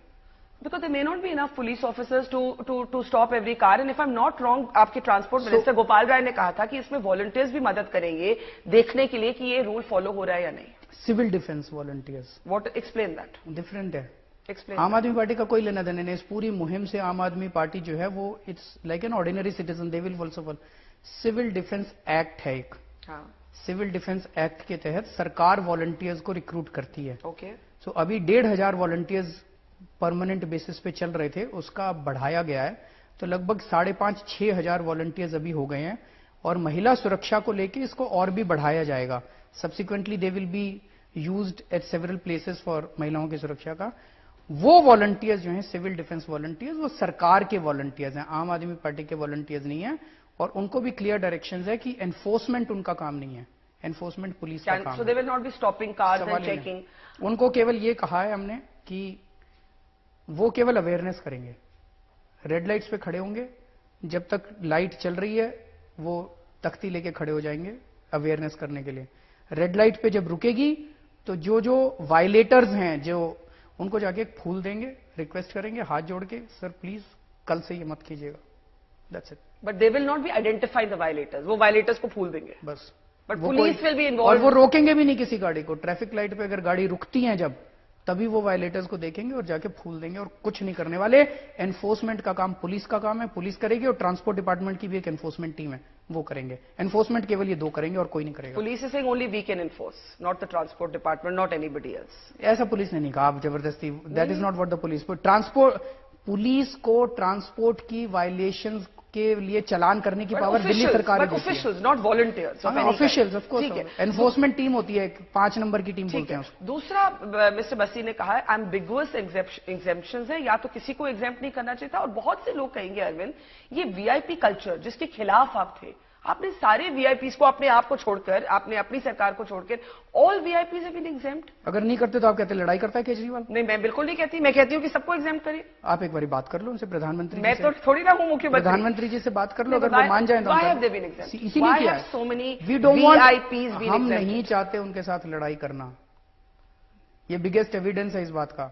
Because there may not be enough police officers to stop every car. And if I'm not wrong, आपके ट्रांसपोर्ट मिनिस्टर गोपाल राय ने कहा था कि इसमें वॉलंटियर्स भी मदद करेंगे देखने के लिए कि ये रूल फॉलो हो रहा है या नहीं। Civil defence volunteers, what, explain that. Different है। एक्सप्लेन। आम आदमी पार्टी का कोई लेना देना नहीं इस पूरी मुहिम से। आम आदमी पार्टी जो है वो it's like an ordinary citizen, they will also follow. Civil defence act है एक। हाँ। सिविल डिफेंस एक्ट के तहत सरकार वॉलंटियर्स को रिक्रूट करती है। ओके। सो अभी 1,500 वॉलंटियर्स परमानेंट बेसिस पे चल रहे थे, उसका बढ़ाया गया है, तो लगभग 5,500-6 हजार वॉलंटियर्स अभी हो गए हैं। और महिला सुरक्षा को लेके इसको और भी बढ़ाया जाएगा। Subsequently they will be used eight several places for महिलाओं की सुरक्षा का। वो वॉलंटियर्स जो हैं सिविल डिफेंस वॉलंटियर्स, वो सरकार के वॉलंटियर्स हैं, आम आदमी पार्टी के वॉलंटियर्स नहीं है। और उनको भी क्लियर डायरेक्शंस है कि एनफोर्समेंट उनका काम नहीं है, एनफोर्समेंट पुलिस का काम है। So they will not be stopping cars and checking. उनको केवल ये कहा है हमने कि वो केवल अवेयरनेस करेंगे। रेड लाइट्स पे खड़े होंगे, जब तक लाइट चल रही है वो तख्ती लेके खड़े हो जाएंगे अवेयरनेस करने के लिए। रेड लाइट पे जब रुकेगी तो जो वायलेटर्स हैं जो उनको जाके फूल देंगे, रिक्वेस्ट करेंगे हाथ जोड़ के, सर प्लीज कल से ये मत कीजिएगा। That's it. But they will not be identify the violators. वो वायलेटर्स को फूल देंगे बस। But police will be involve. और वो रोकेंगे भी नहीं किसी गाड़ी को। ट्रैफिक लाइट पे अगर गाड़ी रुकती है जब, तभी वो वायलेटर्स को देखेंगे और जाके फूल देंगे और कुछ नहीं करने वाले। एनफोर्समेंट का काम पुलिस का काम है, पुलिस करेगी। और ट्रांसपोर्ट डिपार्टमेंट की भी एक एनफोर्समेंट टीम है, वो करेंगे। एनफोर्समेंट केवल ये दो करेंगे और कोई नहीं करेगा। Police is saying only we can enforce, not the transport department, not anybody else. ऐसा पुलिस ने नहीं कहा, आप जबरदस्ती। That is not what the police. Police को ट्रांसपोर्ट की वायलेशन के लिए चालान करने की पावर दिल्ली सरकार है। Officials, not volunteers. Officials of course. Enforcement team होती है, 5 नंबर की टीम बोलते हैं उसको। दूसरा, मिस्टर बसी ने कहा है एम्बिगुअस एग्जेम्पशंस है, या तो किसी को एग्जेम्प्ट नहीं करना चाहिए था। और बहुत से लोग कहेंगे अरविंद, ये वीआईपी कल्चर जिसके खिलाफ आप थे, आपने सारे वीआईपीज को, अपने आप को छोड़कर, आपने अपनी सरकार को छोड़कर, all VIPs have been exempt. अगर नहीं करते तो आप कहते लड़ाई करता है केजरीवाल? नहीं, मैं बिल्कुल नहीं कहती। मैं कहती हूँ कि सबको एग्जेम्प्ट करिए। आप एक बार बात कर लो उनसे, प्रधानमंत्री। मैं तो थोड़ी ना हूँ मुख्यमंत्री। प्रधानमंत्री जी से बात कर लो, अगर वो मान जाए तो। इसीलिए किया है। So many we don't want, हम नहीं चाहते उनके साथ लड़ाई करना। ये बिगेस्ट एविडेंस है इस बात का।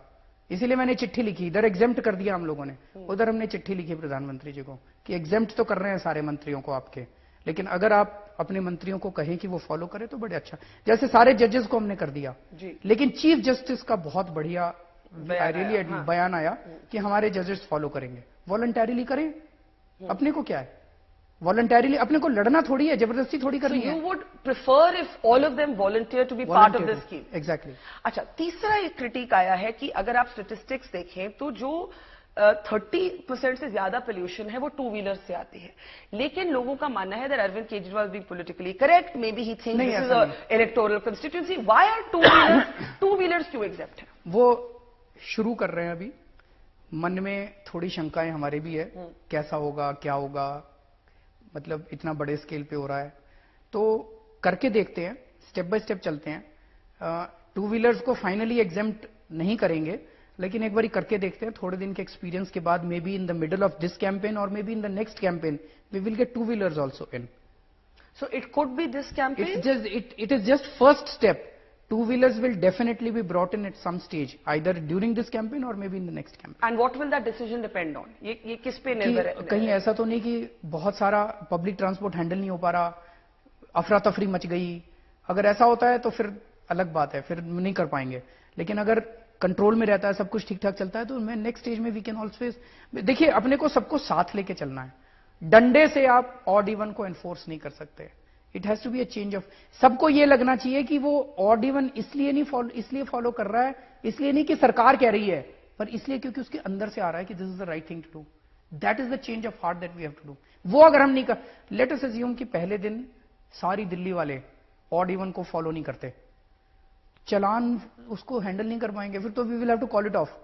इसीलिए मैंने चिट्ठी लिखी। इधर एग्जेम्प्ट कर दिया हम लोगों ने, उधर हमने चिट्ठी लिखी प्रधानमंत्री जी को कि एग्जेम्प्ट तो कर रहे हैं सारे मंत्रियों को आपके, लेकिन अगर आप अपने मंत्रियों को कहें कि वो फॉलो करें तो बड़े अच्छा। जैसे सारे जजेस को हमने कर दिया जी। लेकिन चीफ जस्टिस का बहुत बढ़िया बयान आया कि हमारे जजेस फॉलो करेंगे। वॉलंटरीली करें, अपने को क्या है, वॉलंटरीली। अपने को लड़ना थोड़ी है, जबरदस्ती थोड़ी करनी है। You would prefer if all of them volunteer to be part of this scheme. Exactly. अच्छा, तीसरा एक क्रिटिक आया है कि अगर आप स्टेटिस्टिक्स देखें तो जो 30% से ज्यादा पोल्यूशन है वो टू व्हीलर से आती है। लेकिन लोगों का मानना है that Arvind Kejriwal being politically correct, maybe he thinks this is a electoral constituency. Why are two wheelers क्यों एग्जेप्ट है? वो शुरू कर रहे हैं अभी। मन में थोड़ी शंकाएं हमारे भी है, कैसा होगा, क्या होगा, मतलब इतना बड़े स्केल पे हो रहा है, तो करके देखते हैं, स्टेप बाय स्टेप चलते हैं। टू व्हीलर्स को फाइनली एग्जेम्प्ट नहीं करेंगे, लेकिन एक बार करके देखते हैं। थोड़े दिन के एक्सपीरियंस के बाद maybe in the middle of this campaign और maybe in the next campaign we will get two wheelers also in. So it could be this campaign. It is just first step. Two wheelers will definitely be brought in at some stage, either during this campaign और maybe in the next campaign. And what will that decision depend on? ये किस पे निर्भर है? कहीं ऐसा तो नहीं कि बहुत सारा पब्लिक ट्रांसपोर्ट हैंडल नहीं हो पा रहा, अफरा तफरी मच गई। अगर ऐसा होता है तो फिर अलग बात है, फिर नहीं कर पाएंगे। लेकिन अगर कंट्रोल में रहता है, सब कुछ ठीक ठाक चलता है, तो मैं नेक्स्ट स्टेज में वी कैन ऑल्सो। देखिए, अपने को सबको साथ लेके चलना है। डंडे से आप ऑड इवन को एनफोर्स नहीं कर सकते। It has to be a change of, सबको ये लगना चाहिए कि वो ऑड इवन इसलिए फॉलो कर रहा है, इसलिए नहीं कि सरकार कह रही है, पर इसलिए क्योंकि उसके अंदर से आ रहा है कि this is the right thing to do. That is the change of heart that we have to do. वो अगर हम नहीं कर, लेट अस अज्यूम कि पहले दिन सारी दिल्ली वाले ऑड इवन को फॉलो नहीं करते, चलान उसको हैंडल नहीं कर पाएंगे, फिर तो we will have to call it off.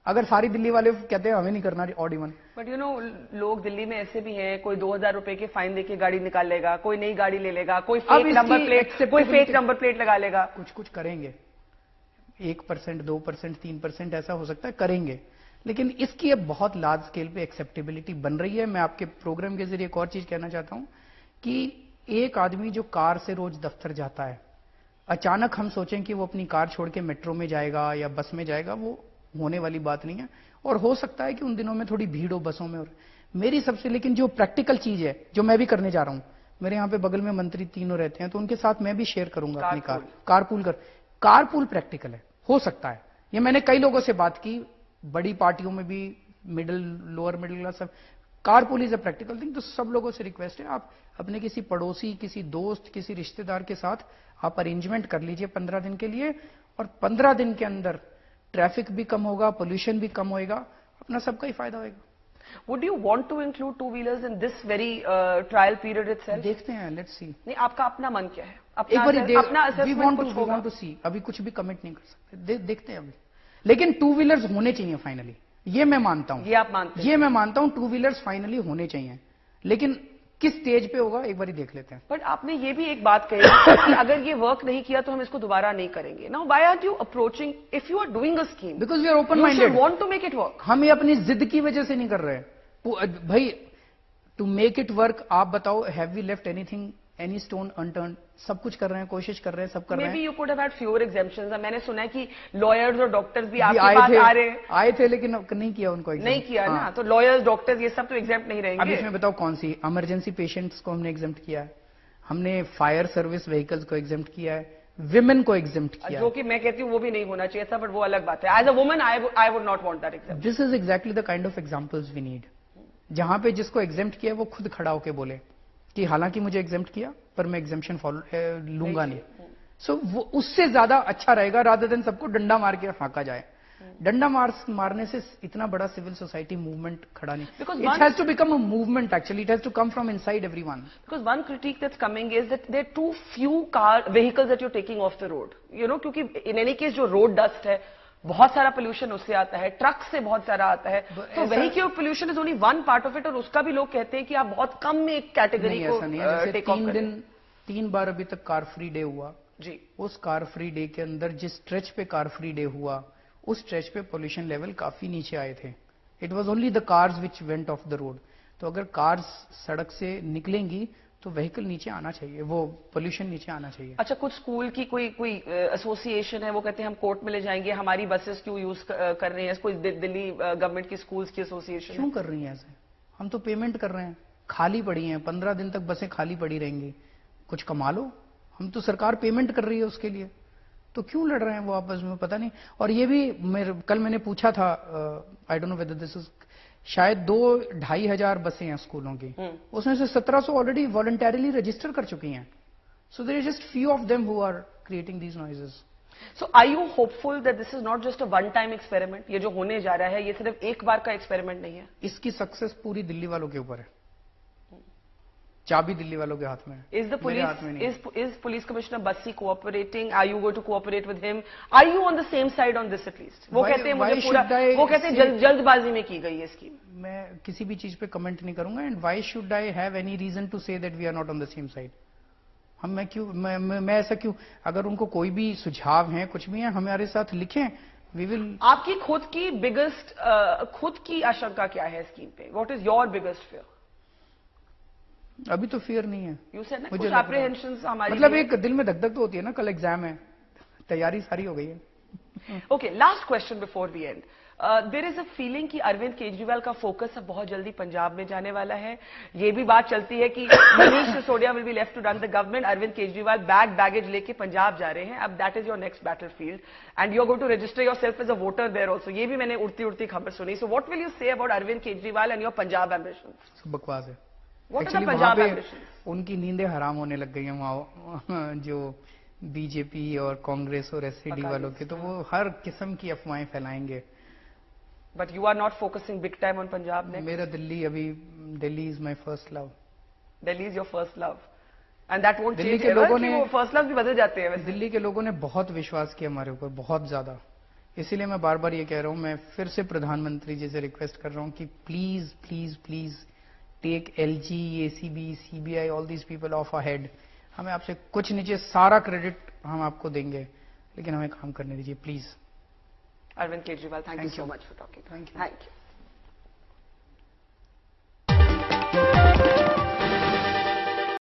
अगर सारी दिल्ली वाले कहते हैं हमें नहीं करना odd even. But you know, लोग दिल्ली में ऐसे भी हैं, कोई 2000 रुपए के फाइन देके गाड़ी निकाल लेगा, कोई नई गाड़ी ले लेगा, कोई फेक नंबर प्लेट लगा लेगा। कुछ करेंगे, 1%, 2%, 3% ऐसा हो सकता है करेंगे, लेकिन इसकी अब बहुत लार्ज स्केल पे एक्सेप्टेबिलिटी बन रही है। मैं आपके प्रोग्राम के जरिए एक और चीज कहना चाहता हूं कि एक आदमी जो कार से रोज दफ्तर जाता है, अचानक हम सोचें कि वो अपनी कार छोड़ के मेट्रो में जाएगा या बस में जाएगा, वो होने वाली बात नहीं है। और हो सकता है कि उन दिनों में थोड़ी भीड़ हो बसों में। और मेरी सबसे, लेकिन जो प्रैक्टिकल चीज है जो मैं भी करने जा रहा हूं, मेरे यहाँ पे बगल में मंत्री तीनों रहते हैं, तो उनके साथ मैं भी शेयर करूंगा अपनी कारपूल प्रैक्टिकल है, हो सकता है। ये मैंने कई लोगों से बात की, बड़ी पार्टियों में भी, मिडिल लोअर मिडिल क्लास, सब carpool is a practical thing. तो सब लोगों से रिक्वेस्ट है, आप अपने किसी पड़ोसी, किसी दोस्त, किसी रिश्तेदार के साथ आप अरेंजमेंट कर लीजिए 15 दिन के लिए, और 15 दिन के अंदर ट्रैफिक भी कम होगा, पोल्यूशन भी कम होएगा, अपना सबका ही फायदा होगा। Would you want to include two-wheelers in this very trial period itself? देखते हैं, लेट्स सी। नहीं, आपका अपना मन क्या है? एक बार अपना असेसमेंट कुछ होगा टू सी। अभी कुछ भी कमिट नहीं कर सकते, देखते हैं अभी। लेकिन टू व्हीलर्स होने चाहिए फाइनली, ये मैं मानता हूं। ये आप मानते हैं? ये मैं मानता हूं, टू व्हीलर्स फाइनली होने चाहिए, लेकिन किस स्टेज पे होगा एक बार देख लेते हैं। बट आपने ये भी एक बात कही कि अगर ये वर्क नहीं किया तो हम इसको दोबारा नहीं करेंगे। Now why are you approaching, if you are doing a scheme, because we are open minded, you want to make it work. हम ये अपनी जिद की वजह से नहीं कर रहे भाई। टू मेक इट वर्क, आप बताओ, have we left anything, any stone unturn? सब कुछ कर रहे हैं, कोशिश कर रहे हैं, सब कर रहे हैं। Maybe you could have had fewer exemptions. मैंने सुना है कि लॉयर्स और डॉक्टर्स भी आपके पास आ रहे हैं। आए थे, लेकिन नहीं किया उनको एग्जाम। नहीं किया ना, तो लॉयर्स, डॉक्टर्स, ये सब तो एग्जाम्प्ट नहीं रहेंगे। अब इसमें बताओ कौन सी? इमरजेंसी पेशेंट्स को हमने एग्जाम्प्ट किया है, हमने फायर सर्विस व्हीकल्स को एग्जाम्प्ट किया है, विमेन को एग्जाम्प्ट किया, जो कि मैं कहती हूँ वो भी नहीं होना चाहिए था, बट वो अलग बात है। As a woman I would not want that exempt. This is exactly the kind of examples we need, जहां पे जिसको एग्जाम्प्ट किया वो खुद खड़ा होके बोले कि हालांकि मुझे एग्जाम्प्ट किया, पर मैं एग्जाम्पशन लूंगा नहीं। सो वो उससे ज्यादा अच्छा रहेगा, रादर देन सबको डंडा मार के फांका जाए। डंडा मारने से इतना बड़ा सिविल सोसाइटी मूवमेंट खड़ा नहीं। It has to become a movement actually, it has to come from inside everyone. Because one critic that's coming is that there too few vehicles that you taking off the road, you know, क्योंकि इन एनी केस जो रोड डस्ट है, बहुत सारा पोल्यूशन उससे आता है, ट्रक से बहुत सारा आता है, तो vehicle pollution is only one part of it, और उसका भी लोग कहते हैं कि आप बहुत कम में एक कैटेगरी को टेक ऑफ करें। 3 बार अभी तक कार फ्री डे हुआ जी, उस कार फ्री डे के अंदर जिस स्ट्रेच पे कार फ्री डे हुआ, उस स्ट्रेच पे पोल्यूशन लेवल काफी नीचे आए थे। It was only the cars which went of the road. तो अगर कार्स सड़क से निकलेंगी तो व्हीकल नीचे आना चाहिए, वो पोल्यूशन नीचे आना चाहिए। अच्छा, कुछ स्कूल की कोई एसोसिएशन है, वो कहते हैं हम कोर्ट में ले जाएंगे, हमारी बसेस क्यों यूज कर रहे हैं? कोई दिल्ली गवर्नमेंट की स्कूल्स की एसोसिएशन क्यों कर रही है ऐसे? हम तो पेमेंट कर रहे हैं, खाली पड़ी हैं, 15 दिन तक बसें खाली पड़ी रहेंगी, कुछ कमा लो। हम तो, सरकार पेमेंट कर रही है उसके लिए, तो क्यों लड़ रहे हैं वो आपस में, पता नहीं। और ये भी कल मैंने पूछा था, I don't know whether this is, शायद 2-2.5 हजार बसें हैं स्कूलों की, उसमें से 1700 ऑलरेडी वॉलंटरीली रजिस्टर कर चुकी हैं। So there is just few of them who are creating these noises. So are you hopeful that this is not just a one time experiment? ये जो होने जा रहा है, ये सिर्फ एक बार का एक्सपेरिमेंट नहीं है। इसकी सक्सेस पूरी दिल्ली वालों के ऊपर है, चाबी दिल्ली वालों के हाथ में है। Is police commissioner Bassi cooperating? Are you going to cooperate with him? Are you on the same side on this at least? वो कहते हैं मुझे पूरा, वो कहते हैं जल्दबाजी में की गई है स्कीम। मैं किसी भी चीज पे कमेंट नहीं करूंगा, and why should I have any reason to say that we are not on the same side? मैं ऐसा क्यों? अगर उनको कोई भी सुझाव है, कुछ भी है, हमारे साथ लिखें, वी विल। आपकी खुद की आशंका क्या है स्कीम पे? What is your biggest fear? अभी तो फियर नहीं है। यू सेड ना, कुछ एप्रीहेंशंस हमारी, मतलब एक दिल में धक-धक तो होती है ना, कल एग्जाम है, तैयारी सारी हो गई है। Okay, last question before we end. There is a feeling कि अरविंद केजरीवाल का फोकस अब बहुत जल्दी पंजाब में जाने वाला है। ये भी बात चलती है कि Manish Sisodia will be left to run the government, Arvind Kejriwal baggage लेके पंजाब जा रहे हैं। अब that is your next battlefield and you are going to register yourself as a voter there also. ये भी मैंने उड़ती उड़ती खबर सुनी। So what will you say about Arvind Kejriwal and your Punjab ambitions? बकवास है, What are एक्चुअली the वहां Punjab पे ambitions? उनकी नींदें हराम होने लग गई हैं वहाँ जो बीजेपी और कांग्रेस और एससीडी वालों के, तो वो हर किस्म की अफवाहें फैलाएंगे। But you are not focusing big time on Punjab next? मेरा दिल्ली अभी, Delhi is my first love. Delhi is your first love. And that won't Delhi change के ever लोगों कि ने, वो first love भी बदल जाते हैं वैसे। दिल्ली के लोगों ने बहुत विश्वास किया हमारे ऊपर, बहुत ज्यादा। इसीलिए मैं बार बार ये कह रहा हूँ, मैं फिर से प्रधानमंत्री जी से रिक्वेस्ट कर रहा हूँ कि please please please take LG, ACB, CBI, all these people off a head. हमें आपसे कुछ नीचे, सारा क्रेडिट हम आपको देंगे, लेकिन हमें काम करने दीजिए please. Arvind Kejriwal, thank you so much for talking. Thank you. Thank you.